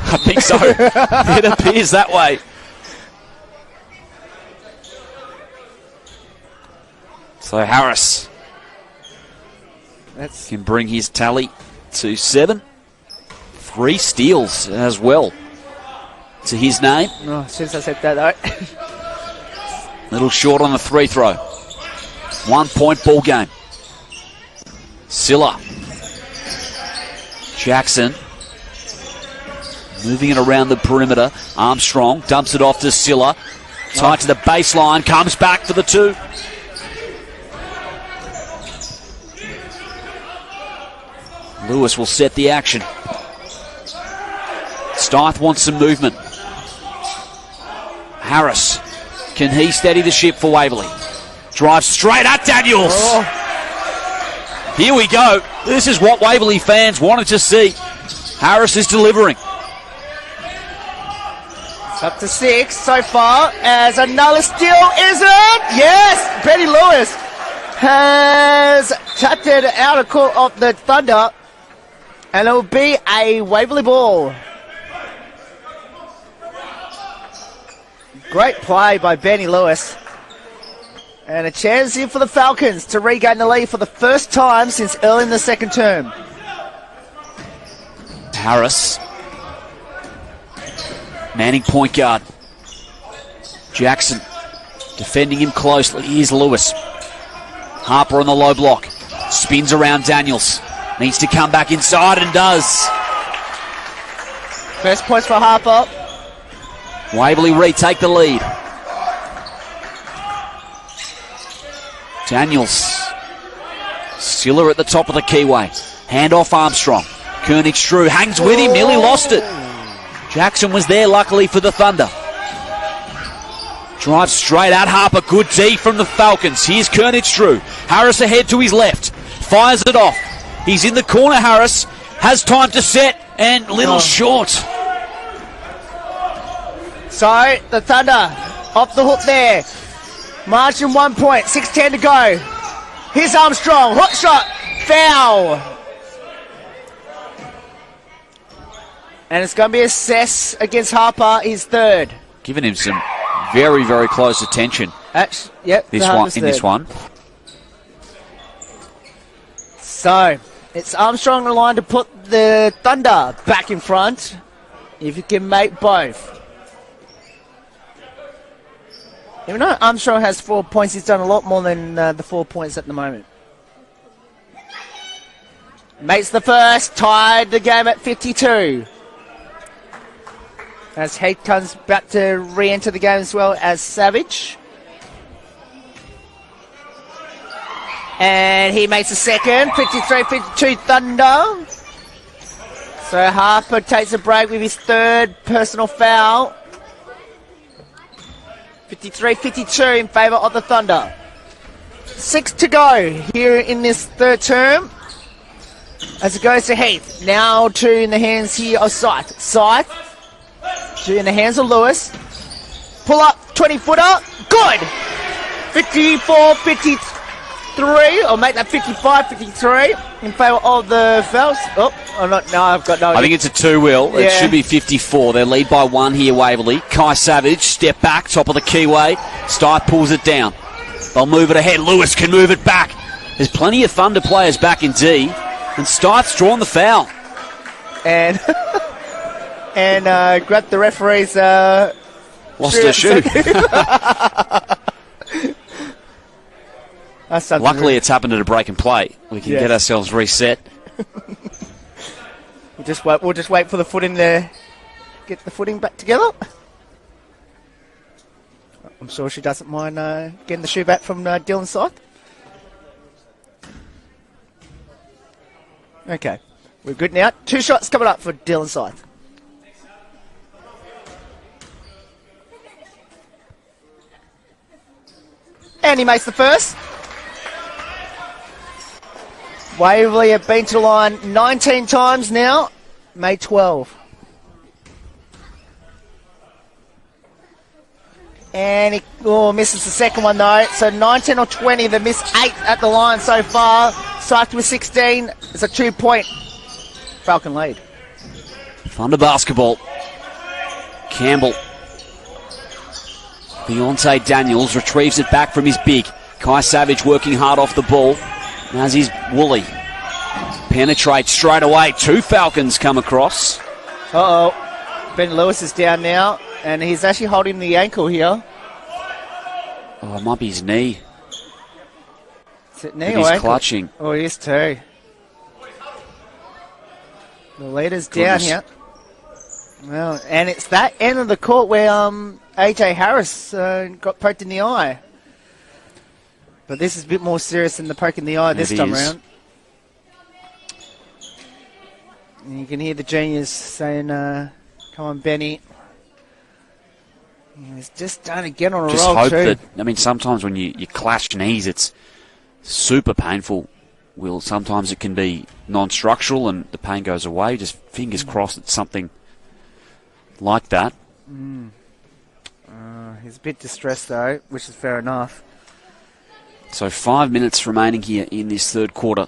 I think so. It appears that way. So Harris can bring his tally to 7. 3 steals as well to his name. Oh, since I said that though. Little short on the free throw. 1 point ball game. Silla. Jackson. Moving it around the perimeter. Armstrong dumps it off to Silla. Tight to the baseline. Comes back for the 2. Lewis will set the action. Stith wants some movement. Harris. Can he steady the ship for Waverley? Drives straight at Daniels. Here we go. This is what Waverley fans wanted to see. Harris is delivering. Up to 6 so far, as another steal, is it? Yes! Benny Lewis has tapped it out of court of the Thunder, and it will be a Waverley ball. Great play by Benny Lewis. And a chance here for the Falcons to regain the lead for the first time since early in the second term. Harris. Manning point guard. Jackson defending him closely. Here's Lewis. Harper on the low block. Spins around Daniels. Needs to come back inside and does. First points for Harper. Waverley retake the lead. Daniels. Stiller at the top of the keyway. Hand off Armstrong. Koenig-Strue hangs with him, nearly lost it. Jackson was there, luckily, for the Thunder. Drives straight at Harper. Good D from the Falcons. Here's Koenig-Strue. Harris ahead to his left. Fires it off. He's in the corner, Harris. Has time to set, and little short. So, the Thunder off the hook there. Margin 1 point, 6:10 to go. Here's Armstrong, hot shot, foul. And it's going to be assessed against Harper, his third. Giving him some very, very close attention. Yep, this one. So, it's Armstrong in line to put the Thunder back in front. If you can make both. Even though Armstrong has 4 points, he's done a lot more than the 4 points at the moment. Makes the first, tied the game at 52. As Heath comes back to re-enter the game as well as Savage. And he makes a second, 53-52 Thunder. So Harper takes a break with his third personal foul. 53-52 in favour of the Thunder. 6 to go here in this third term. As it goes to Heath. Now two in the hands here of Scythe. Scythe. Two in the hands of Lewis. Pull up, 20-footer. Good! 54-53. Or make that 55-53 in favour of the Fells. I think it's a 2-will. It should be 54. They lead by 1 here, Waverley. Kai Savage, step back, top of the keyway. Stipe pulls it down. They'll move it ahead. Lewis can move it back. There's plenty of Thunder players back in D. And Stipe's drawn the foul. And grabbed the referee's... lost her shoe. Luckily, it's happened at a break and play. We can get ourselves reset. We'll just wait for the footing to get the footing back together. I'm sure she doesn't mind getting the shoe back from Dylan Scythe. Okay, we're good now. 2 shots coming up for Dylan Scythe. And he makes the first. Waverley have been to the line 19 times now, made 12. And he misses the second one though. So 19 or 20, they missed 8 at the line so far. Scythe with 16. It's a 2-point Falcon lead. Thunder basketball. Campbell. Deontay Daniels retrieves it back from his big. Kai Savage working hard off the ball. As he's Woolley. Penetrates straight away. 2 Falcons come across. Uh-oh. Ben Lewis is down now. And he's actually holding the ankle here. Oh, it might be his knee. Is it knee or ankle? He's clutching. Oh, he is too. The leader's down here. Well, and it's that end of the court where AJ Harris got poked in the eye. But this is a bit more serious than the poke in the eye this time around. And you can hear the juniors saying, come on, Benny. He's just starting to get on a roll too. Just hope that, sometimes when you clash knees, it's super painful. Sometimes it can be non-structural and the pain goes away. Just fingers crossed it's something like that. He's a bit distressed though, which is fair enough. So 5 minutes remaining here in this third quarter.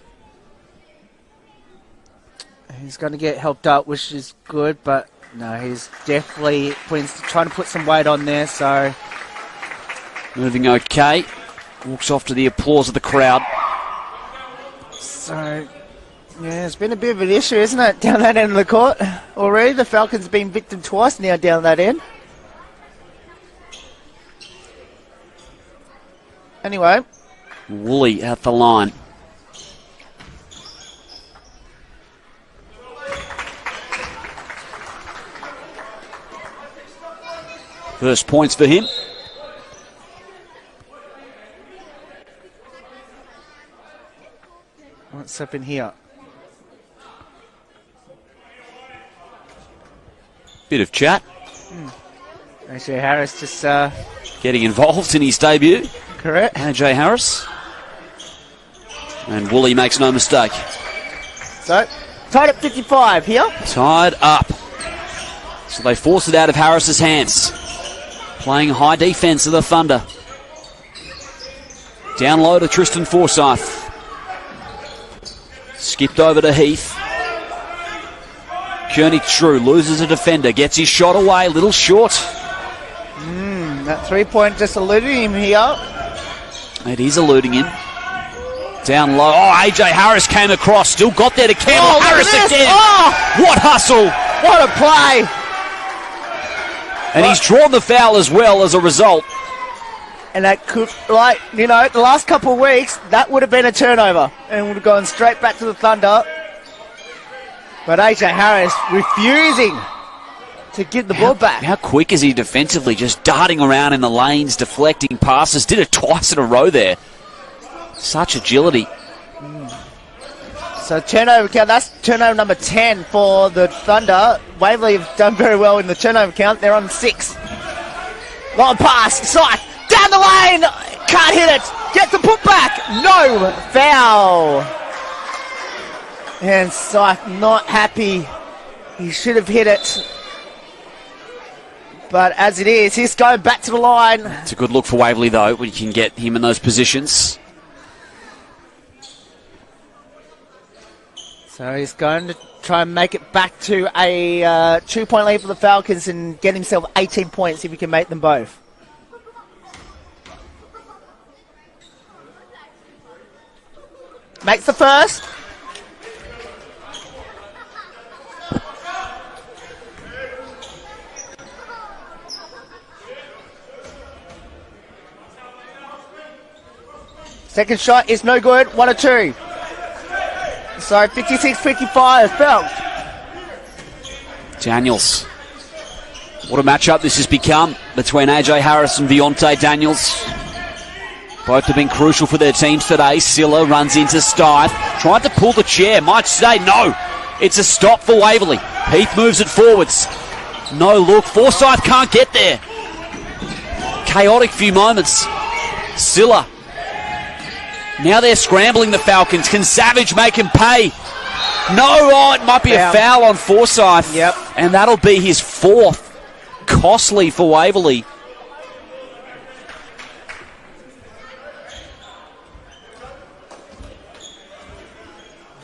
He's going to get helped up, which is good, but no, he's definitely trying to put some weight on there, so... Moving okay. Walks off to the applause of the crowd. So, yeah, it's been a bit of an issue, isn't it, down that end of the court already? The Falcons have been victim twice now down that end. Anyway. Woolley at the line. First points for him. What's happened here? Bit of chat. AJ Harris just Getting involved in his debut. correct. AJ Harris. And Woolley makes no mistake. So tied at 55 here. Tied up. So they force it out of Harris's hands. Playing high defence of the Thunder. Down low to Tristan Forsyth. Skipped over to Heath. Kearney True loses a defender. Gets his shot away. Little short. That 3-point just eluding him here. It is eluding him. Down low. Oh, AJ Harris came across. Still got there to Campbell. Harris again. Oh, What hustle. what a play. And he's drawn the foul as well as a result. And that could, like, you know, the last couple of weeks, that would have been a turnover and would have gone straight back to the Thunder. But AJ Harris refusing to give the ball back. How quick is he defensively? Just darting around in the lanes, deflecting passes. Did it twice in a row there. Such agility. So turnover count, that's turnover number 10 for the Thunder. Waverley have done very well in the turnover count. They're on 6. Long pass, Scythe, down the lane, can't hit it, gets the putback, no, foul. And Scythe not happy, he should have hit it. But as it is, he's going back to the line. It's a good look for Waverley though, when you can get him in those positions. So he's going to try and make it back to a 2-point lead for the Falcons and get himself 18 points if he can make them both. Makes the first. Second shot is no good. 1 or 2. So 56-55, Falcons. Daniels. What a matchup this has become between AJ Harris and Viontae Daniels. Both have been crucial for their teams today. Silla runs into Stuyve. Tried to pull the chair. Might say no. It's a stop for Waverley. Heath moves it forwards. No look. Forsyth can't get there. Chaotic few moments. Silla. Now they're scrambling the Falcons. Can Savage make him pay? No, oh, it might be a foul on Forsyth. Yep. And that'll be his 4th. Costly for Waverley.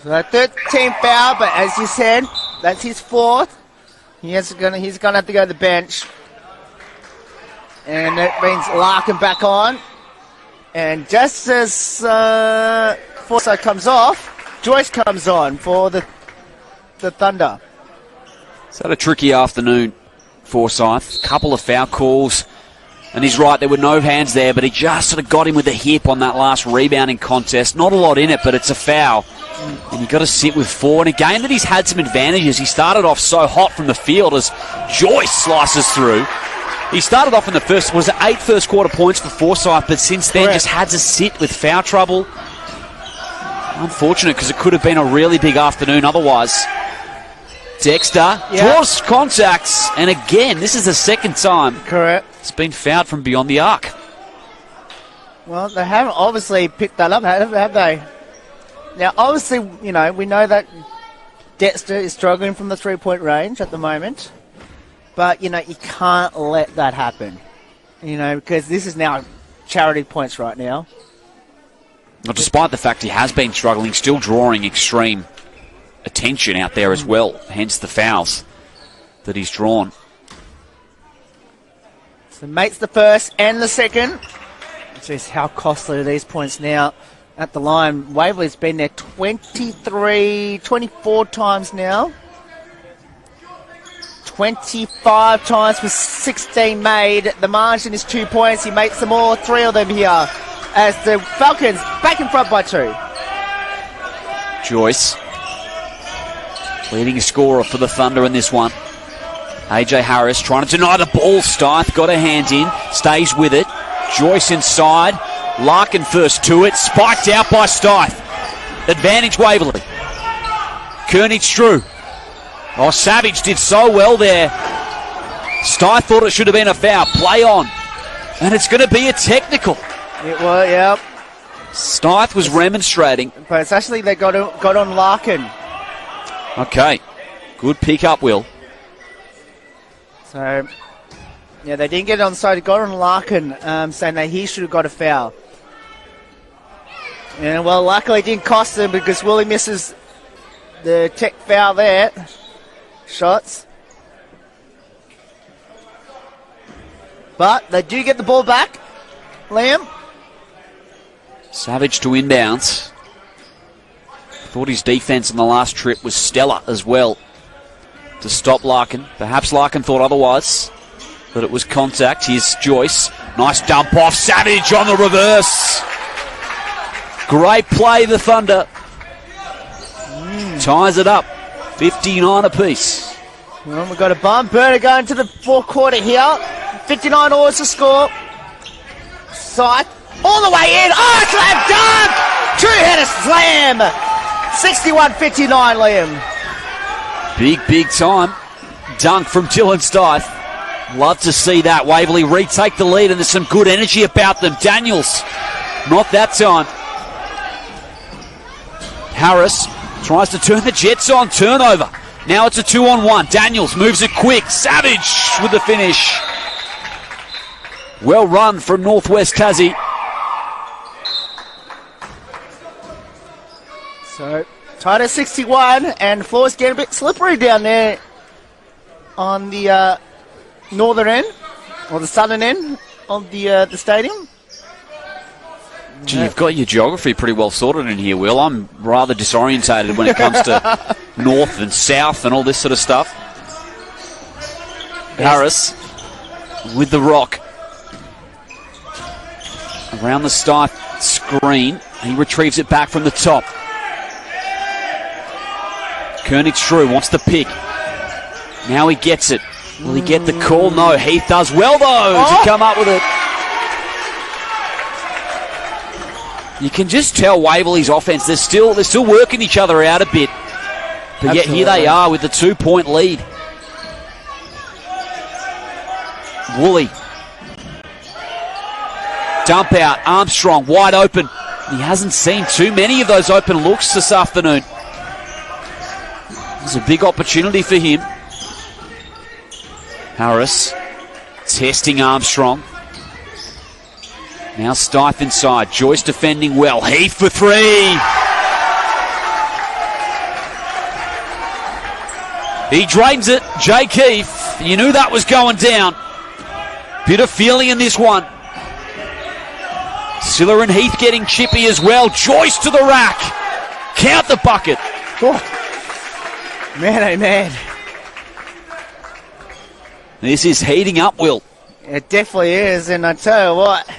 So that 13th foul, but as you said, that's his 4th. He's gonna have to go to the bench. And that means Larkin back on. And just as Forsyth comes off, Joyce comes on for the Thunder. It's had a tricky afternoon, Forsyth. Couple of foul calls. And he's right, there were no hands there, but he just sort of got him with the hip on that last rebounding contest. Not a lot in it, but it's a foul. And you've got to sit with 4. In a game that he's had some advantages, he started off so hot from the field as Joyce slices through. He started off in the first, was it 8 first quarter points for Forsyth, but since then just had to sit with foul trouble. Unfortunate, because it could have been a really big afternoon otherwise. Dexter draws contacts, and again, this is the second time. Correct. It's been fouled from beyond the arc. Well, they haven't obviously picked that up, have they? Now, obviously, you know, we know that Dexter is struggling from the 3-point range at the moment. But, you know, you can't let that happen. You know, because this is now charity points right now. Well, despite the fact he has been struggling, still drawing extreme attention out there as well. Hence the fouls that he's drawn. So makes the first and the second. Just how costly are these points now at the line. Waverley's been there 24 times now. 25 times with 16 made. The margin is 2 points. He makes them all, 3 of them here. As the Falcons back in front by 2. Joyce, leading scorer for the Thunder in this one. AJ Harris trying to deny the ball. Stuyve got a hand in, stays with it. Joyce inside. Larkin first to it, spiked out by Stuyve. Advantage Waverley. Koenig-Strew. Oh, Savage did so well there. Stye thought it should have been a foul. Play on. And it's going to be a technical. It was, yep. Stythe was remonstrating. But it's actually they got on Larkin. Okay. Good pick up, Will. So, yeah, they didn't get it on side. It got on Larkin, saying that he should have got a foul. And, well, luckily it didn't cost them because Willie misses the tech foul there. Shots. But they do get the ball back. Liam. Savage to inbounds. Thought his defense in the last trip was stellar as well to stop Larkin. Perhaps Larkin thought otherwise, that it was contact. Here's Jois. Nice dump off. Savage on the reverse. Great play, the Thunder. Ties it up. 59 apiece. Well, we've got a bump. Burner going to the fourth quarter here. 59 all to score. Side. All the way in. Oh, slam dunk! Two-header slam. 61-59, Liam. Big time. Dunk from Dylan Stythe. Love to see that. Waverley retake the lead, and there's some good energy about them. Daniels, not that time. Harris tries to turn the Jets on. Turnover. Now it's a 2-on-1. Daniels moves it quick. Savage with the finish. Well run from Northwest Tassie. So, tied at 61, and the floor's getting a bit slippery down there on the northern end, or the southern end of the stadium. Gee, you've got your geography pretty well sorted in here, Will. I'm rather disorientated when it comes to north and south and all this sort of stuff. Harris with the rock. Around the Stythe screen. He retrieves it back from the top. Koenig-Strew wants the pick. Now he gets it. Will he get the call? No. Heath does well, though, to come up with it. You can just tell Waverley's offense, they're still working each other out a bit. But yet here they are with the 2-point lead. Woolley. Dump out. Armstrong wide open. He hasn't seen too many of those open looks this afternoon. It's a big opportunity for him. Harris testing Armstrong. Now Stythe inside. Jois defending well. Heath for three. He drains it. Jay Keefe. You knew that was going down. Bit of feeling in this one. Siller and Heath getting chippy as well. Jois to the rack. Count the bucket. Oh. Man, oh man. This is heating up, Will. It definitely is, and I tell you what.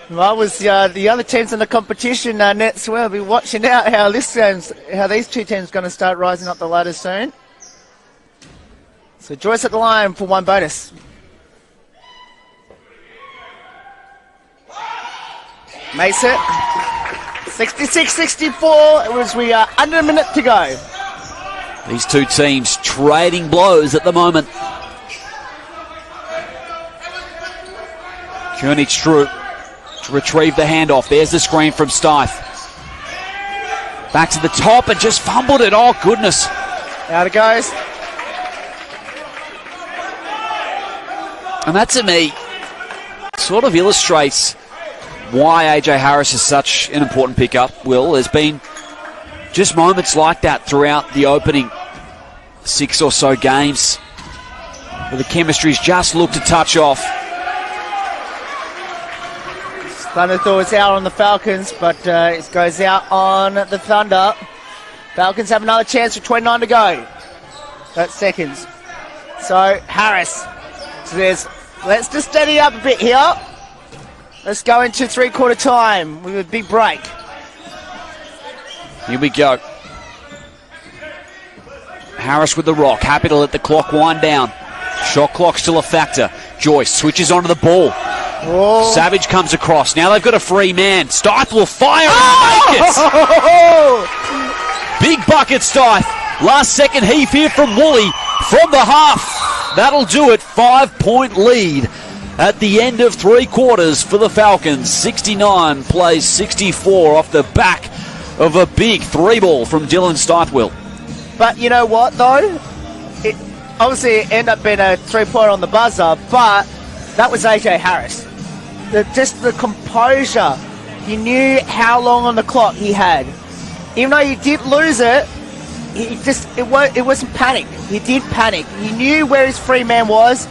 Well, was the other teams in the competition, Nets will be watching out how these two teams going to start rising up the ladder soon. So Jois at the line for one bonus. Makes it 66-64 as we are under a minute to go. These two teams trading blows at the moment. Koenig-Strew to retrieve the handoff. There's the screen from Stythe. Back to the top and just fumbled it. Oh, goodness. Out it goes. And that, to me, sort of illustrates why AJ Harris is such an important pickup, Will. There's been just moments like that throughout the opening 6 or so games where the chemistry's just looked a touch off. Thunder thought it's out on the Falcons, but it goes out on the Thunder. Falcons have another chance with 29 to go. That's seconds. So Harris says, let's just steady up a bit here. Let's go into three-quarter time with a big break. Here we go. Harris with the rock. Happy to let the clock wind down. Shot clock still a factor. Jois switches onto the ball. Oh. Savage comes across. Now they've got a free man. Stith will fire and make it. Big bucket, Stith. Last second heave here from Woolley from the half. That'll do it. 5-point lead at the end of 3 quarters for the Falcons. 69 plays 64 off the back of a big 3-ball from Dylan Stithwell. But you know what, though? It obviously ended up being a 3-pointer on the buzzer, but that was AJ Harris. Just the composure. He knew how long on the clock he had. Even though he did lose it, it wasn't panic. He did panic. He knew where his free man was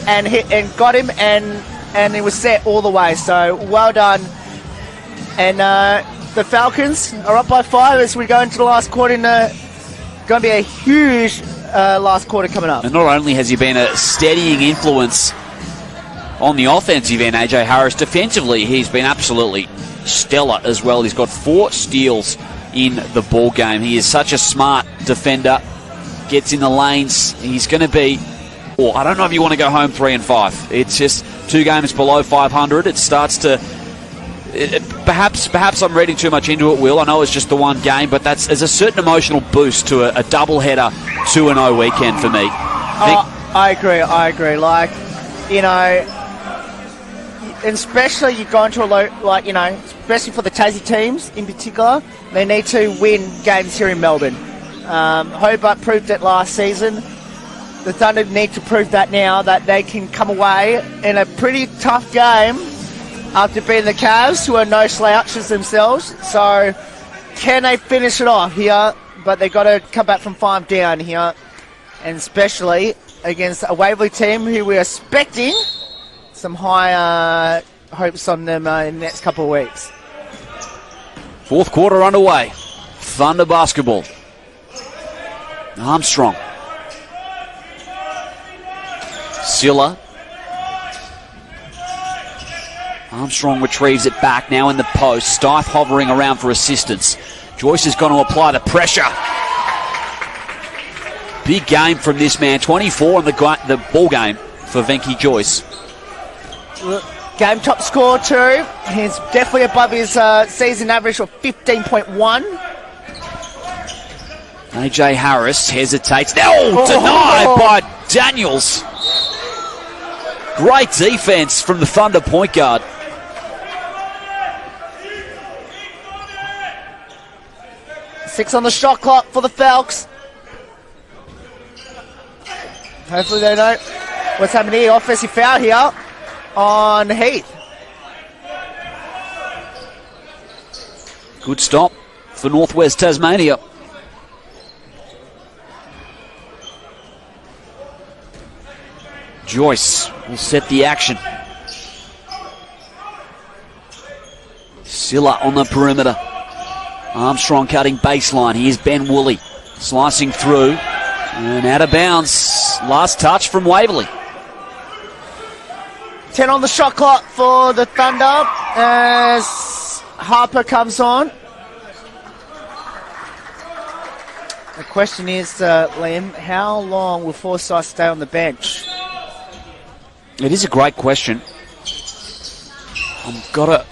and got him, and it was set all the way. So well done. And the Falcons are up by 5 as we go into the last quarter. Going to be a huge last quarter coming up. And not only has he been a steadying influence on the offensive end, AJ Harris, defensively he's been absolutely stellar as well. He's got 4 steals in the ball game. He is such a smart defender. Gets in the lanes. He's going to be, I don't know if you want to go home 3-5. It's just 2 games below 500. It starts to, perhaps I'm reading too much into it, Will. I know it's just the one game, but there's a certain emotional boost to a doubleheader 2-0 weekend for me. I agree. Like, you know, and especially you go into especially for the Tassie teams in particular, they need to win games here in Melbourne. Hobart proved it last season. The Thunder need to prove that now, that they can come away in a pretty tough game after beating the Cavs, who are no slouches themselves. So can they finish it off here? But they've got to come back from 5 down here, and especially against a Waverley team who we're expecting some high hopes on them in the next couple of weeks. 4th quarter underway. Thunder basketball. Armstrong. Silla. Armstrong retrieves it back now in the post. Stith hovering around for assistance. Jois is going to apply the pressure. Big game from this man. 24 in the ball game for Venky Jois. Game top score too. He's definitely above his season average of 15.1. AJ Harris hesitates. No, denied by Daniels. Great defense from the Thunder point guard. Six on the shot clock for the Falcons. Hopefully they know what's happening here. Offensive foul here on Heath. Good stop for Northwest Tasmania. Jois will set the action. Silla on the perimeter. Armstrong cutting baseline. Here's Ben Woolley slicing through and out of bounds. Last touch from Waverley. 10 on the shot clock for the Thunder as Harper comes on. The question is, Liam, how long will Forsyth stay on the bench? It is a great question. I'm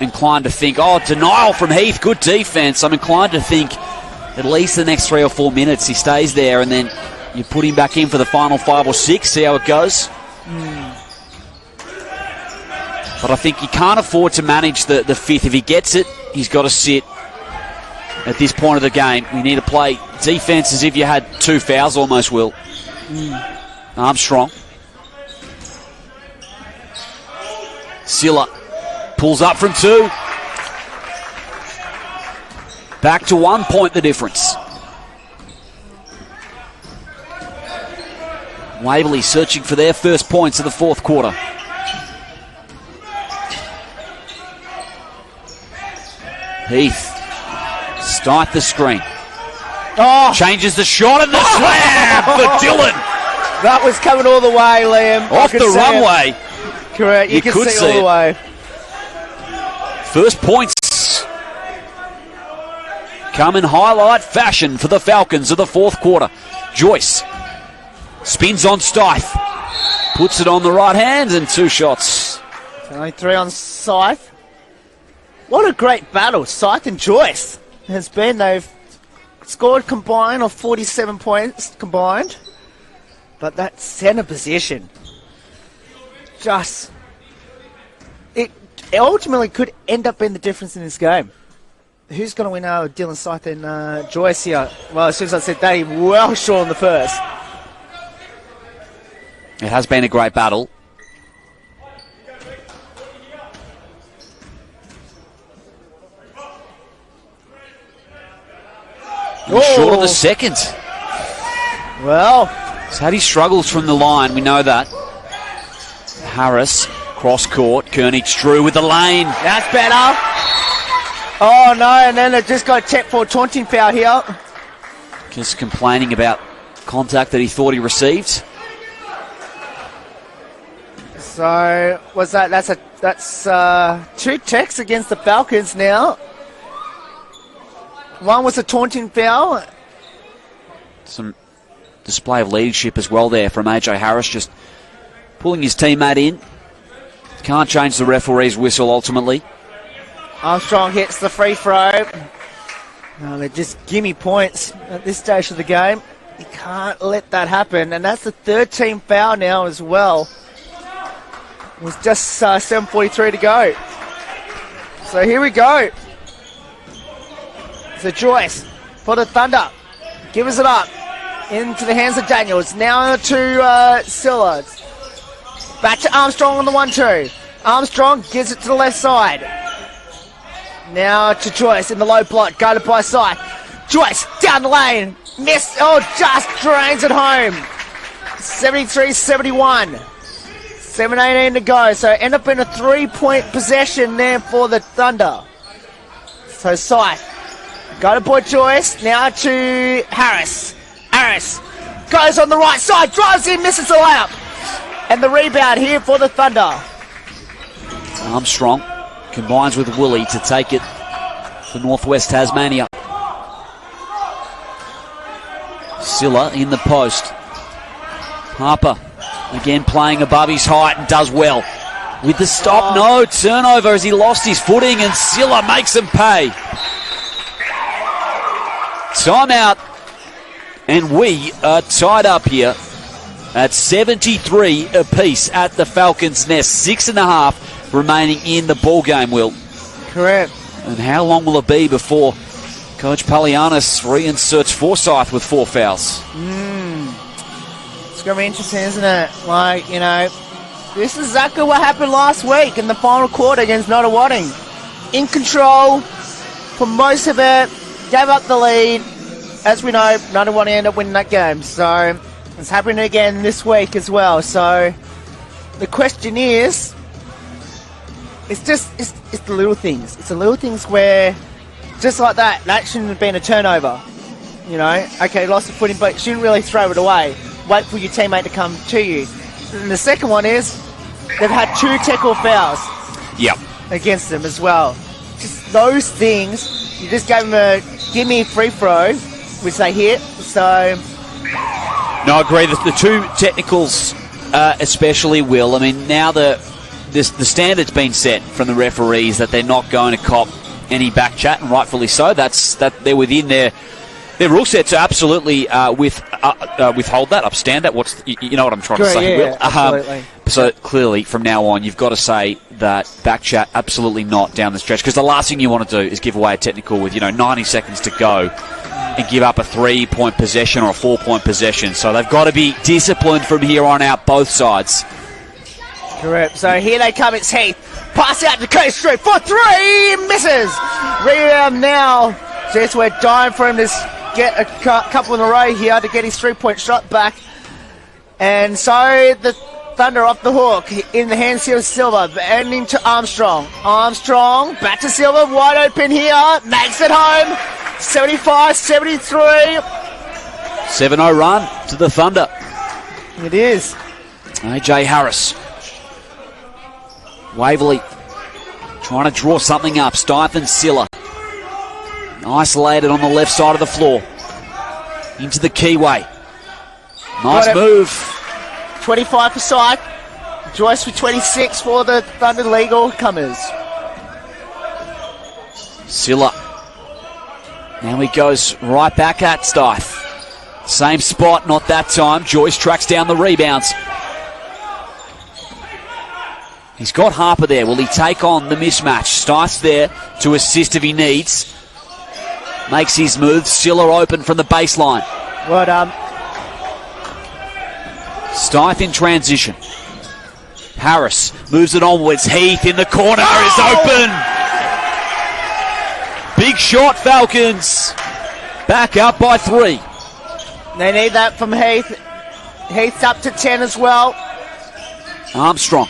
inclined to think, denial from Heath, good defense. I'm inclined to think at least the next 3 or 4 minutes he stays there, and then you put him back in for the final 5 or 6, see how it goes. But I think you can't afford to manage the 5th. If he gets it, he's got to sit at this point of the game. We need to play defense as if you had 2 fouls almost, Will. Armstrong. Silla pulls up from 2. Back to 1 point the difference. Waverley searching for their first points of the 4th quarter. Heath. Start the screen. Changes the shot and the slam for Dylan. That was coming all the way, Liam. Off the runway. Correct. You could see all the way. First points come in highlight fashion for the Falcons of the 4th quarter. Jois spins on Stith. Puts it on the right hand and 2 shots. Only 3 on Scythe. What a great battle Scythe and Jois has been. They've scored combined of 47 points combined. But that centre position, it ultimately could end up being the difference in this game. Who's going to win now? Dylan Scythe and Jois here. Well, as soon as I said that, he well short on the first. It has been a great battle. Short on the second. Well, Sadie struggles from the line, we know that. Harris, cross court, Kernich Drew with the lane. That's better. Oh no, and then it just got checked for a taunting foul here. Just complaining about contact that he thought he received. So, what's that? That's 2 checks against the Falcons now. One was a taunting foul. Some display of leadership as well there from AJ Harris, just pulling his teammate in. Can't change the referee's whistle ultimately. Armstrong hits the free throw. No, they're just gimme points at this stage of the game. You can't let that happen. And that's the 3rd team foul now as well. It was just 7:43 to go. So here we go. So Jois for the Thunder. Gives it up. Into the hands of Daniels. Now to Silla. Back to Armstrong on the 1-2. Armstrong gives it to the left side. Now to Jois in the low block. Guarded by Scythe. Jois down the lane. Missed. Oh, just drains it home. 73-71. 7:18 to go. So end up in a 3-point possession there for the Thunder. So Scythe. Guarded by Jois. Now to Harris. Harris goes on the right side. Drives in. Misses the layup. And the rebound here for the Thunder. Armstrong combines with Woolley to take it for Northwest Tasmania. Silla in the post. Harper again playing above his height and does well. With the stop, no turnover as he lost his footing and Silla makes him pay. Timeout, and we are tied up here at 73 apiece at the Falcons' Nest. 6.5 remaining in the ball game, Will. Correct. And how long will it be before Coach Palianis reinserts Forsyth with 4 fouls? It's going to be interesting, isn't it? Like, you know, this is exactly what happened last week in the final quarter against Nottawading. In control for most of it, gave up the lead. As we know, Nottawading ended up winning that game. So it's happening again this week as well. So the question is, it's the little things. It's the little things where, just like that shouldn't have been a turnover. You know, okay, lost the footing, but you shouldn't really throw it away. Wait for your teammate to come to you. And the second one is, they've had 2 tackle fouls against them as well. Just those things, you just gave them a gimme free throw, which they hit. So no, I agree. The 2 technicals especially, Will. I mean, now the standard's been set from the referees that they're not going to cop any back chat, and rightfully so. They're within their rule set to absolutely withhold that, upstand that. You know what I'm trying to say, Will? Absolutely. So clearly, from now on, you've got to say that back chat absolutely not down the stretch, because the last thing you want to do is give away a technical with 90 seconds to go and give up a 3-point possession or a 4-point possession. So they've got to be disciplined from here on out, both sides. Correct. So here they come. It's Heath. Pass out to Cody Street for 3. Misses. Rebound now. Just we're dying for him to get a couple in a row here to get his 3-point shot back. And so the Thunder off the hook in the hands here of Silva. Ending to Armstrong. Armstrong back to Silva. Wide open here. Makes it home. 75-73. 7-0 run to the Thunder. It is. AJ Harris. Waverley trying to draw something up. Stiphen Silla. Isolated on the left side of the floor. Into the keyway. Nice move. 25 for Scythe. Jois with 26 for the Thunder legal comers. Silla. Now he goes right back at Stith. Same spot, not that time. Jois tracks down the rebounds. He's got Harper there. Will he take on the mismatch? Stith's there to assist if he needs. Makes his move. Silla open from the baseline. Well done. Stith in transition. Harris moves it onwards. Heath in the corner is open. Big shot, Falcons. Back up by 3. They need that from Heath. Heath's up to 10 as well. Armstrong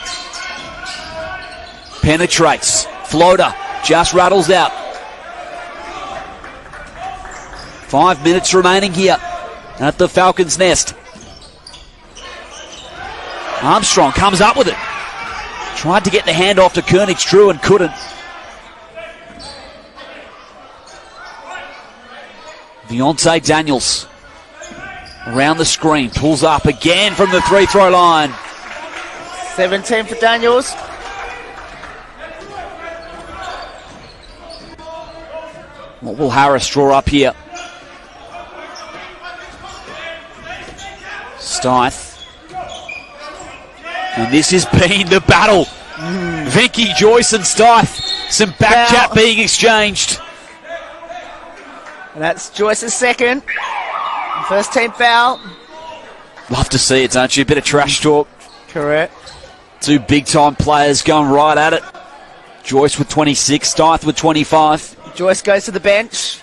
penetrates. Floater just rattles out. 5 minutes remaining here at the Falcons' nest. Armstrong comes up with it. Tried to get the handoff to Koenigs-Drew and couldn't. Deontay Daniels around the screen, pulls up again from the free-throw line. 17 for Daniels. What will Harris draw up here? Stith. And this has been the battle. Venky Jois and Stith. Some back chat being exchanged. And that's Joyce's second. First team foul. Love to see it, don't you? A bit of trash talk. Correct. 2 big-time players going right at it. Jois with 26, Stith with 25. Jois goes to the bench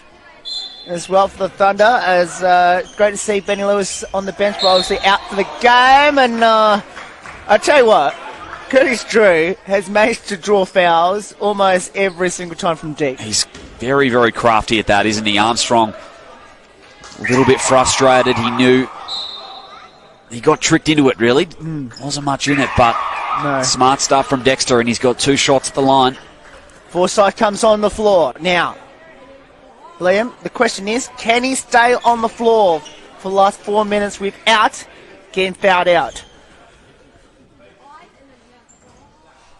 as well for the Thunder. As great to see Benny Lewis on the bench, but obviously out for the game. And I tell you what, Koenigs-Drew has managed to draw fouls almost every single time from deep. He's very, very crafty at that, isn't he? Armstrong a little bit frustrated. He knew he got tricked into it, really. Wasn't much in it, but no. Smart stuff from Dexter, and he's got 2 shots at the line. Forsyth comes on the floor. Now, Liam, the question is, can he stay on the floor for the last 4 minutes without getting fouled out?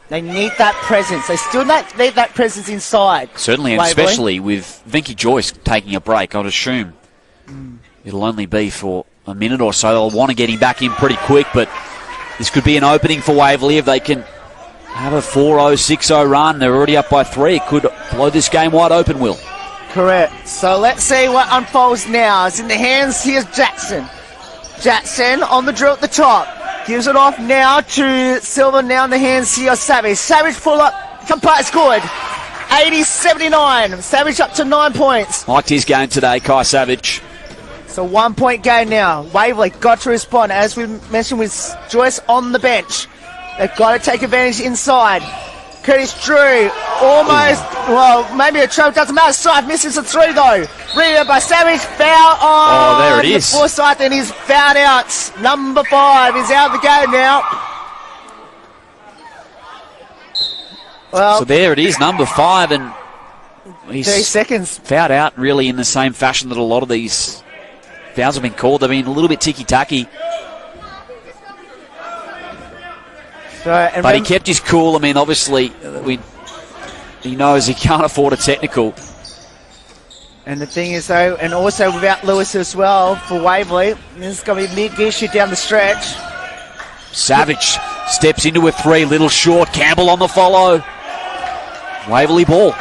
They need that presence. They still need that presence inside. Certainly, and Waverley. especially with Venky Jois taking a break, I'd assume it'll only be for a minute or so. They'll want to get him back in pretty quick, but this could be an opening for Waverley if they can have a 4-0, 6-0 run. They're already up by 3. It could blow this game wide open, Will. Correct. So let's see what unfolds now. It's in the hands. Here's Jackson. Jackson on the drill at the top. Gives it off now to Silver. Now in the hands here of Savage. Savage pull up. Compart scored. 80-79. Savage up to 9 points. Liked his game today, Kai Savage. It's a 1 point game now. Waverley got to respond. As we mentioned with Jois on the bench. They've got to take advantage inside. Koenigs-Drew almost, well, maybe a choke, doesn't matter. Side misses a 3 though. Rebound by Savage, foul on. Oh, there it is. Forsyth, and he's fouled out. Number 5 is out of the game now. Well, So there it is, number 5, and he's 30 seconds. fouled out really in the same fashion that a lot of these fouls have been called. They've been a little bit ticky-tacky. But he kept his cool. I mean, obviously, he knows he can't afford a technical. And the thing is, though, and also without Lewis as well for Waverley, this is going to be a big issue down the stretch. Savage steps into a 3, little short. Campbell on the follow. Waverley ball.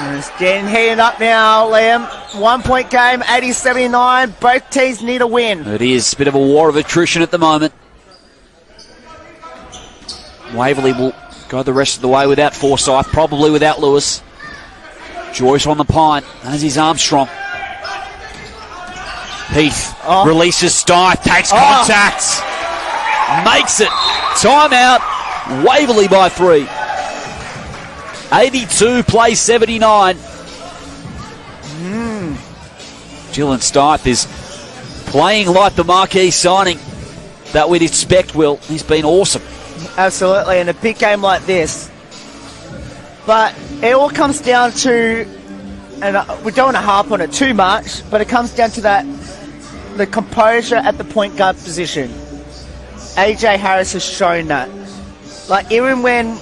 It's getting heated up now, Liam. 1 point game, 80-79. Both teams need a win. It is a bit of a war of attrition at the moment. Waverley will go the rest of the way without Forsyth, probably without Lewis. Jois on the pint, as is Armstrong. Heath releases Stith, takes contact, makes it. Timeout, Waverley by 3. 82 plays 79. Dylan Stith is playing like the marquee signing that we'd expect, Will. He's been awesome. Absolutely, in a big game like this. But it all comes down to, and we don't want to harp on it too much, but it comes down to the composure at the point guard position. AJ Harris has shown that. Like, even when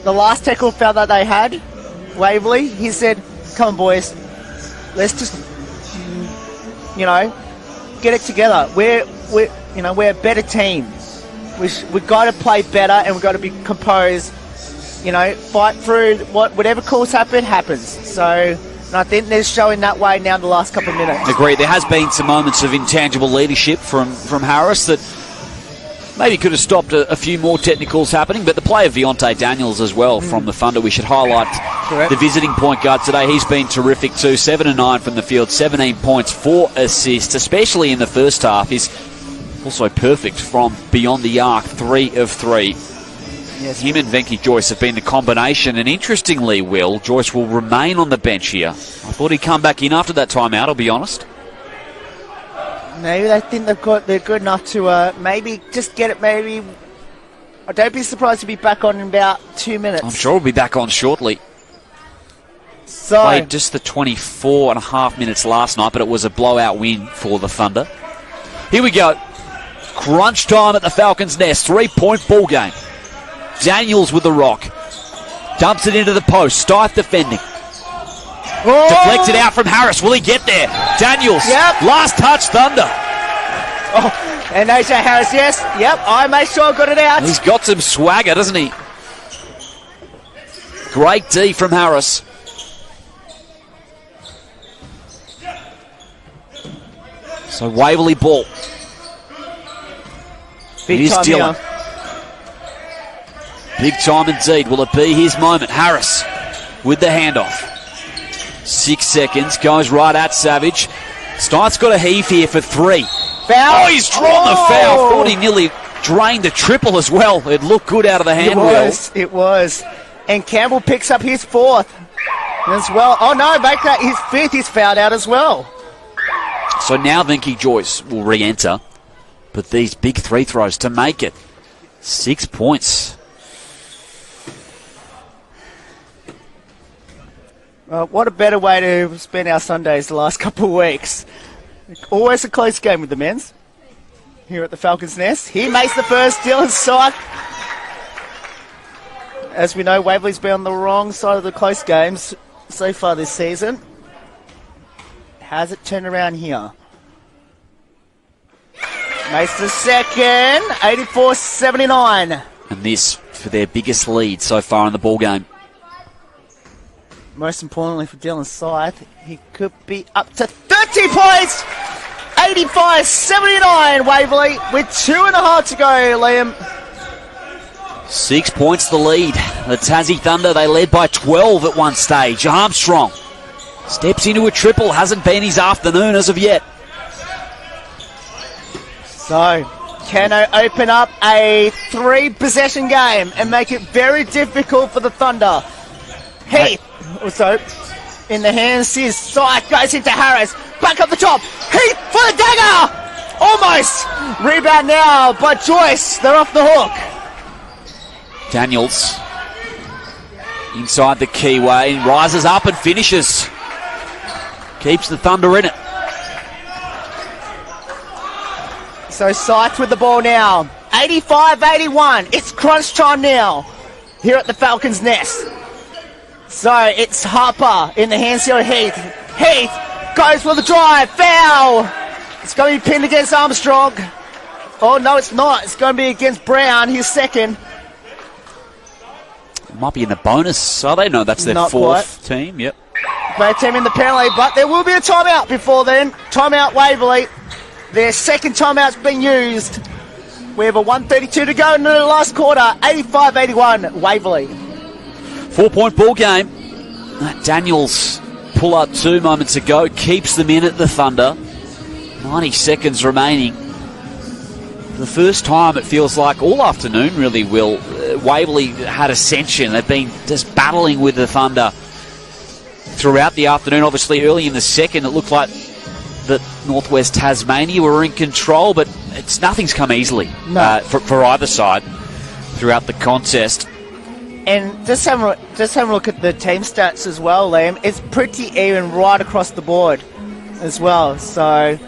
the last tackle foul that they had, Waverley, he said, come on, boys, let's just, get it together. We're a better team. We've got to play better, and we've got to be composed, fight through whatever calls happens. So, and I think they're showing that way now in the last couple of minutes. Agreed. There has been some moments of intangible leadership from Harris that maybe could have stopped a few more technicals happening, but the play of Deontay Daniels as well from the Thunder, we should highlight. Correct. The visiting point guard today. He's been terrific too. 7 and 9 from the field, 17 points, 4 assists, especially in the first half. He's also perfect from beyond the arc, 3 of 3. Yes. Him and Venky Jois have been the combination, and interestingly, Will, Jois will remain on the bench here. I thought he'd come back in after that timeout, I'll be honest. Maybe they think they're good enough to maybe just get it. Maybe I don't be surprised to be back on in about 2 minutes. I'm sure we'll be back on shortly. So Played just the 24 and a half minutes last night, but it was a blowout win for the Thunder. Here we go. Crunch time at the Falcons' Nest. 3-point ball game. Daniels with the rock. Dumps it into the post. Stith defending. oh! Deflected out from Harris. Will he get there? Daniels. Yep. Last touch, Thunder. Oh, and AJ Harris, yes. Yep, I made sure I got it out. He's got some swagger, doesn't he? Great D from Harris. So Waverley ball. Big Here's time Dillon. here. Big time indeed. Will it be his moment? Harris with the handoff. 6 seconds. Goes right at Savage. Stith's got a heave here for 3. Foul. Oh, he's drawn the foul. Thought he nearly drained the triple as well. It looked good out of the hand wheel. It was. And Campbell picks up his 4th as well. Oh, no, make that his 5th. He's fouled out as well. So now Venky Jois will re-enter. But these big 3 throws to make it. 6 points. What a better way to spend our Sundays the last couple of weeks. Always a close game with the men's here at the Falcons' Nest. He makes the first. Dylan Syke. As we know, Waverley's been on the wrong side of the close games so far this season. How's it turned around here? Makes the second. 84-79. And this for their biggest lead so far in the ball game. Most importantly for Dylan Syke, he could be up to 30 points! 85-79, Waverley, with 2.5 to go, Liam. 6 points the lead. The Tassie Thunder, they led by 12 at one stage. Armstrong steps into a triple. Hasn't been his afternoon as of yet. So, Cano open up a 3-possession game and make it very difficult for the Thunder. Heath. Also, in the hands is Syke, goes into Harris, back up the top, Heath for the dagger! Almost! Rebound now by Jois, they're off the hook. Daniels inside the keyway, rises up and finishes. Keeps the Thunder in it. So Syke with the ball now, 85-81, it's crunch time now, here at the Falcons' Nest. So it's Harper in the hands here of Heath. Heath goes for the drive. Foul. It's going to be pinned against Armstrong. Oh, no, it's not. It's going to be against Brown, his second. Might be in the bonus. Oh, they know that's their Not 4th team. Yep. Both team in the penalty, but there will be a timeout before then. Timeout Waverley. Their second timeout's been used. We have a 1:32 to go in the last quarter. 85-81, Waverley. 4-point ball game. Daniels pull up 2 moments ago. Keeps them in at the Thunder. 90 seconds remaining. For the first time, it feels like all afternoon really will. Waverley had ascension. They've been just battling with the Thunder throughout the afternoon. Obviously, early in the second, it looked like that Northwest Tasmania were in control, but nothing's come easily for either side throughout the contest. And just have a look at the team stats as well, Liam. It's pretty even right across the board as well. So,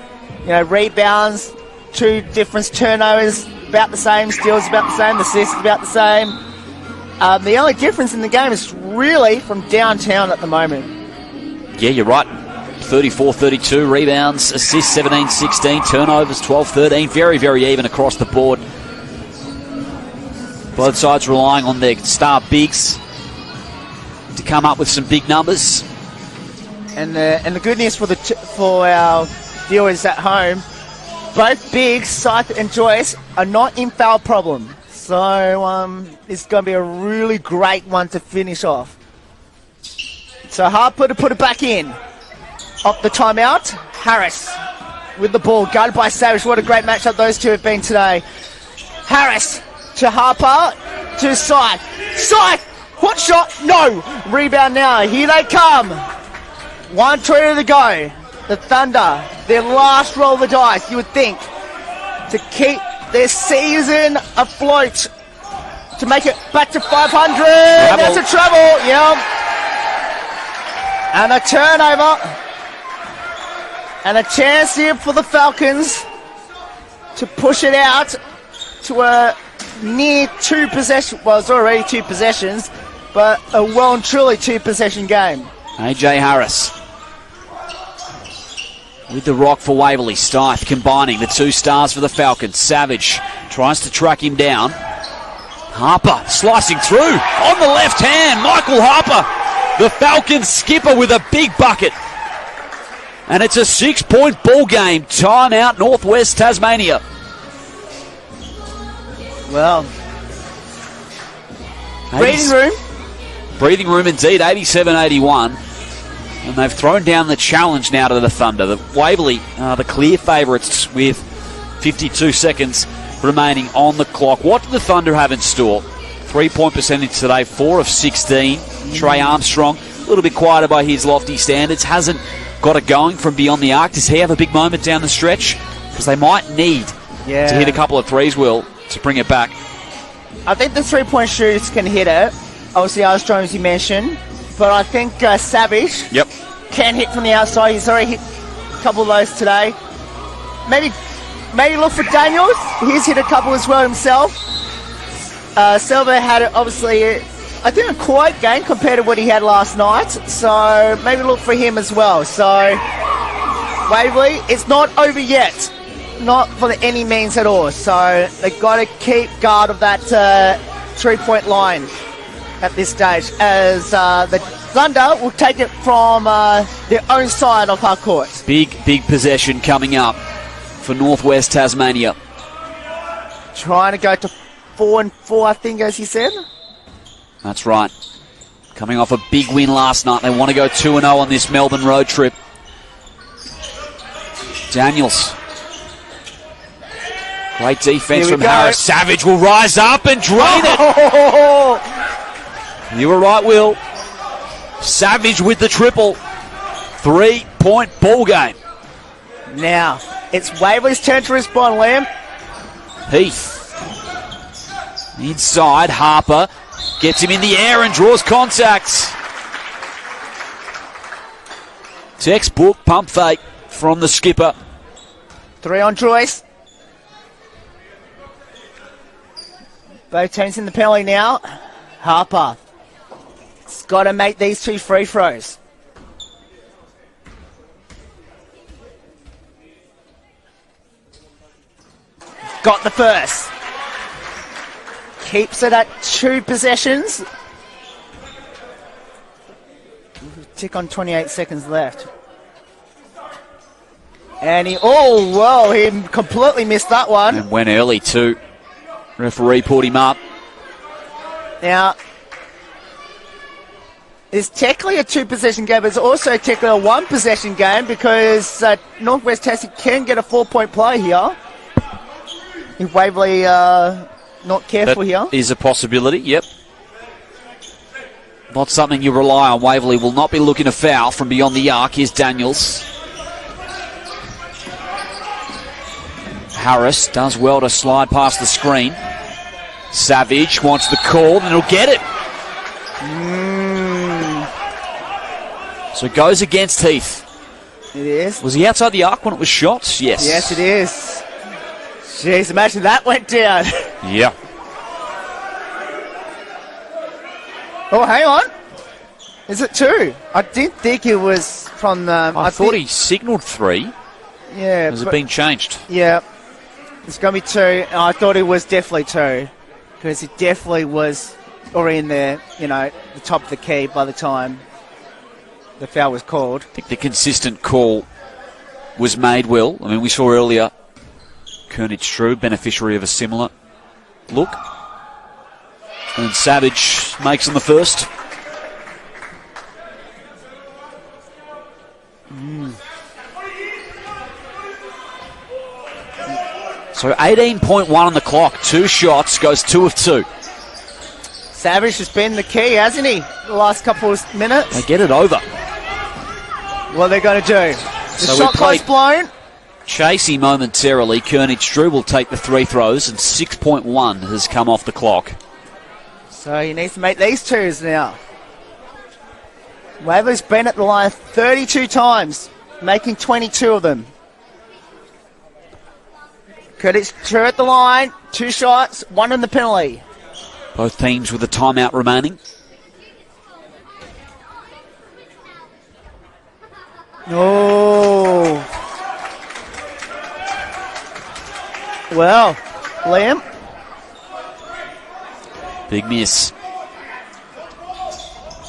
rebounds, 2 different turnovers, about the same, steals about the same, assists about the same. The only difference in the game is really from downtown at the moment. Yeah, you're right. 34-32, rebounds, assists 17-16, turnovers 12-13. Very, very even across the board. Both sides relying on their star bigs to come up with some big numbers. And the good news for our viewers at home, both bigs, Scythe and Joyce, are not in foul problem. So it's going to be a really great one to finish off. So Harper to put it back in. Off the timeout, Harris with the ball, guarded by Savage. What a great matchup those two have been today. Harris to Harper to Scythe. Scythe! What shot? No! Rebound now. Here they come. 1:20 to go. The Thunder, their last roll of the dice, you would think, to keep their season afloat, to make it back to 500. That's a trouble. Yeah. And a turnover. And a chance here for the Falcons to push it out to a near 2 possession. Well, it's already 2 possessions, but a well and truly 2 possession game. AJ Harris with the rock for Waverley. Scythe combining the 2 stars for the Falcons. Savage tries to track him down. Harper slicing through on the left hand. Michael Harper, the Falcons skipper, with a big bucket. And it's a 6-point ball game. Timeout, Northwest Tasmania. Well, breathing room. Breathing room indeed, 87-81. And they've thrown down the challenge now to the Thunder. The Waverley are the clear favourites with 52 seconds remaining on the clock. What do the Thunder have in store? 3-point percentage today, 4 of 16. Trey Armstrong, a little bit quieter by his lofty standards, hasn't got it going from beyond the arc. Does he have a big moment down the stretch? Because they might need to hit a couple of threes, Will, to bring it back. I think the 3-point shooters can hit it. Obviously, Armstrong, as you mentioned. But I think Savage can hit from the outside. He's already hit a couple of those today. Maybe look for Daniels. He's hit a couple as well himself. Silva had, obviously, I think, a quiet game compared to what he had last night. So maybe look for him as well. So Waverley, it's not over yet. Not for any means at all. So they've got to keep guard of that 3-point line at this stage, as the Thunder will take it from their own side of our court. Big possession coming up for Northwest Tasmania. Trying to go to 4-4, I think, as you said. That's right. Coming off a big win last night. They want to go 2-0 on this Melbourne road trip. Daniels. Great defense from Harris. Savage will rise up and drain it. You were right, Will. Savage with the triple. 3-point ball game. Now, it's Waverley's turn to respond, Liam. Heath. Inside, Harper gets him in the air and draws contact. Textbook pump fake from the skipper. 3 on Joyce. Both teams in the penalty now. Harper. He's got to make these 2 free throws. Got the first. Keeps it at 2 possessions. Tick on 28 seconds left. And he completely missed that one. And went early too. Referee pulled him up. Now, it's technically a 2-possession game, but it's also technically a 1-possession game, because Northwest Tassie can get a 4-point play here. If Waverley not careful here. Is a possibility, yep. Not something you rely on. Waverley will not be looking to foul from beyond the arc. Here's Daniels. Harris does well to slide past the screen. Savage wants the call, and he'll get it. So it goes against Heath. It is. Was he outside the arc when it was shot? Yes. Yes, it is. Jeez, imagine that went down. Yeah. Oh, hang on. Is it 2? I did think it was from the... I thought he signalled 3. Yeah. Has it been changed? Yeah. It's going to be 2. I thought it was definitely 2. Because it definitely was already in there, the top of the key by the time the foul was called. I think the consistent call was made, Will. I mean, we saw earlier Koenig-Strube, beneficiary of a similar look. And Savage makes on the first. So 18.1 on the clock. 2 shots, goes 2 of 2. Savage has been the key, hasn't he? The last couple of minutes. They get it over. What are they going to do? The So shot clock blown. Chasey momentarily. Koenig-Strube will take the 3 throws, and 6.1 has come off the clock. So he needs to make these 2s now. Waverley's been at the line 32 times, making 22 of them. Koenig-Strube at the line, 2 shots, 1 in the penalty. Both teams with a timeout remaining. Oh. Well, Liam. Big miss.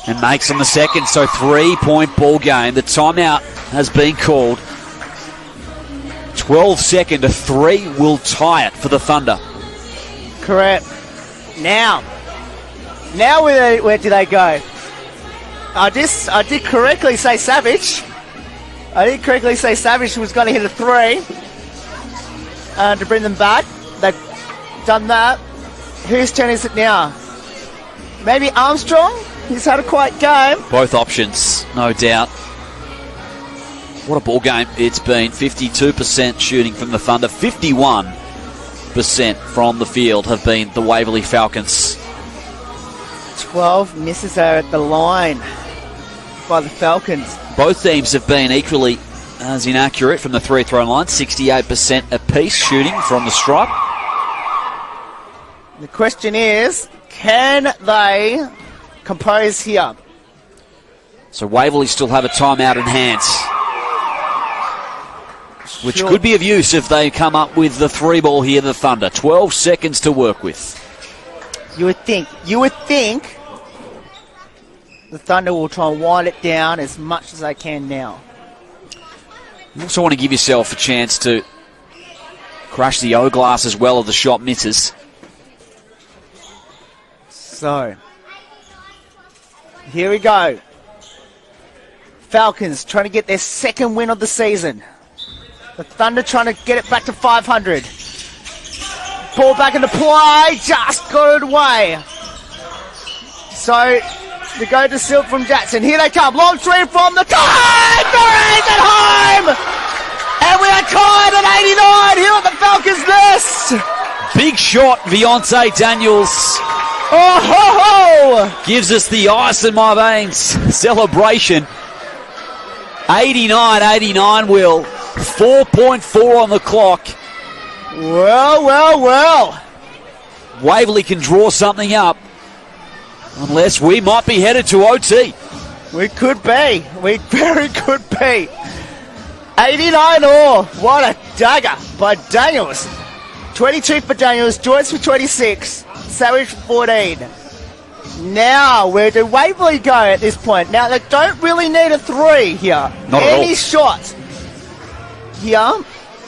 And makes on the second, so 3-point ball game. The timeout has been called. 12 second, a 3 will tie it for the Thunder. Correct. Now where do they go? I did correctly say Savage. I did correctly say Savage was going to hit a 3 to bring them back. They've done that. Whose turn is it now? Maybe Armstrong? He's had a quiet game. Both options, no doubt. What a ball game it's been. 52% shooting from the Thunder. 51% from the field have been the Waverley Falcons. 12 misses are at the line by the Falcons. Both teams have been equally as inaccurate from the 3-throw line. 68% apiece shooting from the stripe. The question is, can they compose here? So Waverley still have a timeout in hand, which could be of use if they come up with the 3 ball here, the Thunder. 12 seconds to work with. You would think the Thunder will try and wind it down as much as they can now. You also want to give yourself a chance to crash the O-glass as well of the shot misses. So, here we go. Falcons trying to get their 2nd win of the season. The Thunder trying to get it back to 500. Ball back into play, just got it away. So, they go to Silk from Jackson. Here they come, long 3 from the time! Murray's at home! And we are tied at 89 here at the Falcons' nest. Big shot, Viance Daniels. Oh ho ho! Gives us the ice in my veins celebration. 89-89, Will. 4.4 on the clock. Well. Waverley can draw something up. Unless we might be headed to OT. We could be. We very could be. 89 all. What a dagger by Daniels. 22 for Daniels. Joyce for 26. Savage for 14. Now, where do Waverley go at this point? Now, they don't really need a 3 here. Not at all. Any shot here.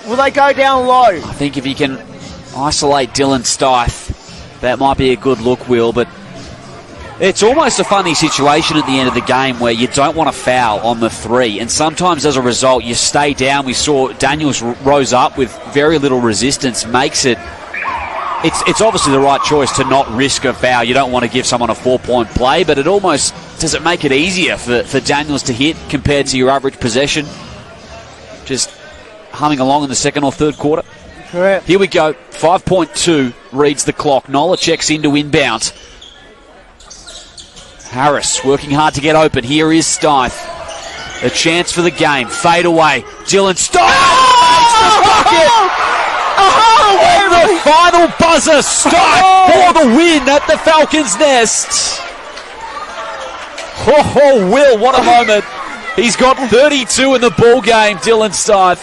Will they go down low? I think if you can isolate Dylan Stith, that might be a good look, Will, but it's almost a funny situation at the end of the game where you don't want to foul on the 3, and sometimes as a result you stay down. We saw Daniels rose up with very little resistance, makes it. It's obviously the right choice to not risk a foul. You don't want to give someone a 4-point play, but it almost does it make it easier for Daniels to hit compared to your average possession. Just humming along in the 2nd or 3rd quarter. Correct. Here we go. 5.2 reads the clock. Nola checks into inbound. Harris working hard to get open. Here is Stith. A chance for the game. Fade away. Dylan Stith makes the bucket. Oh, The final buzzer start for the win at the Falcons' Nest. Oh, Will, what a moment. He's got 32 in the ball game, Dylan Stith.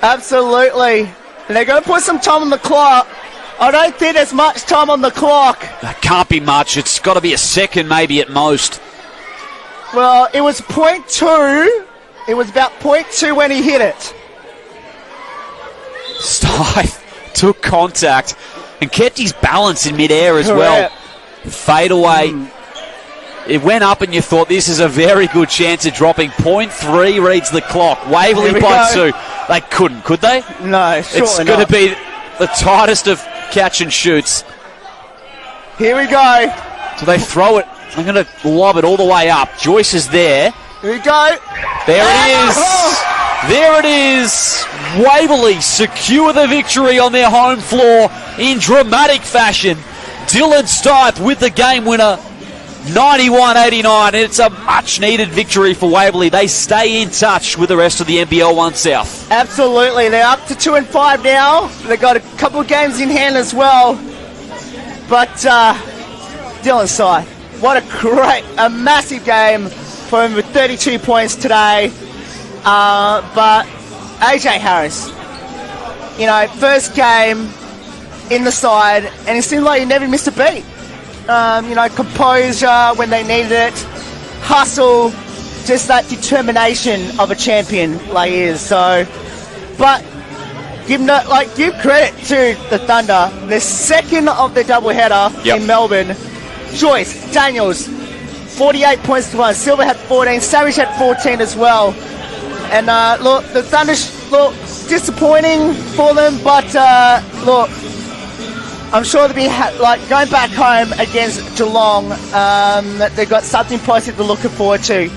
absolutely. And they're going to put some time on the clock. I don't think there's much time on the clock. That can't be much. It's got to be a second, maybe at most. Well, it was 0.2. It was about 0.2 when he hit it. Stith took contact and kept his balance in midair as well. Fade away. It went up and you thought this is a very good chance of dropping. 0.3 reads the clock. Waverley by 2. They couldn't, could they? No, surely It's going to be the tightest of catch and shoots. Here we go. So they throw it. They're going to lob it all the way up. Joyce is there. Here we go. There it is. There it is. Waverley secure the victory on their home floor in dramatic fashion. Dylan Stith with the game winner, 91-89. And it's a much-needed victory for Waverley. They stay in touch with the rest of the NBL 1 South. Absolutely. They're up to 2-5 now. They've got a couple of games in hand as well. But Dylan Stith, what a massive game for him with 32 points today. But AJ Harris, first game in the side, and it seemed like he never missed a beat. Composure when they needed it, hustle, just that determination of a champion like he is. So, but give credit to the Thunder. The second of the doubleheader in Melbourne. Jois, Daniels, 48 points to 1. Silver had 14. Savage had 14 as well. And look, the Thunder look disappointing for them, but look, I'm sure they'll be going back home against Geelong. They've got something positive to look forward to.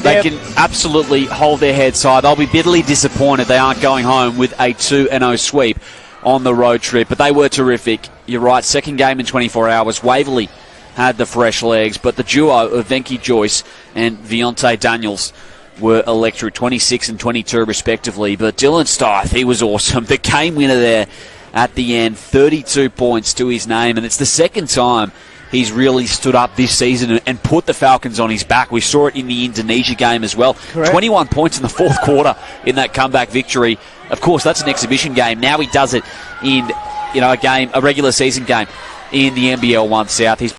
They can absolutely hold their heads high. They'll be bitterly disappointed they aren't going home with a 2-0 sweep on the road trip. But they were terrific. You're right, second game in 24 hours. Waverley had the fresh legs, but the duo of Venky Jois and Deontay Daniels were electric, 26 and 22 respectively. But Dylan Stith, he was awesome. The game winner there at the end, 32 points to his name, and it's the second time he's really stood up this season and put the Falcons on his back. We saw it in the Indonesia game as well. Correct. 21 points in the fourth quarter in that comeback victory. Of course, that's an exhibition game. Now he does it in a regular season game in the NBL 1 South. He's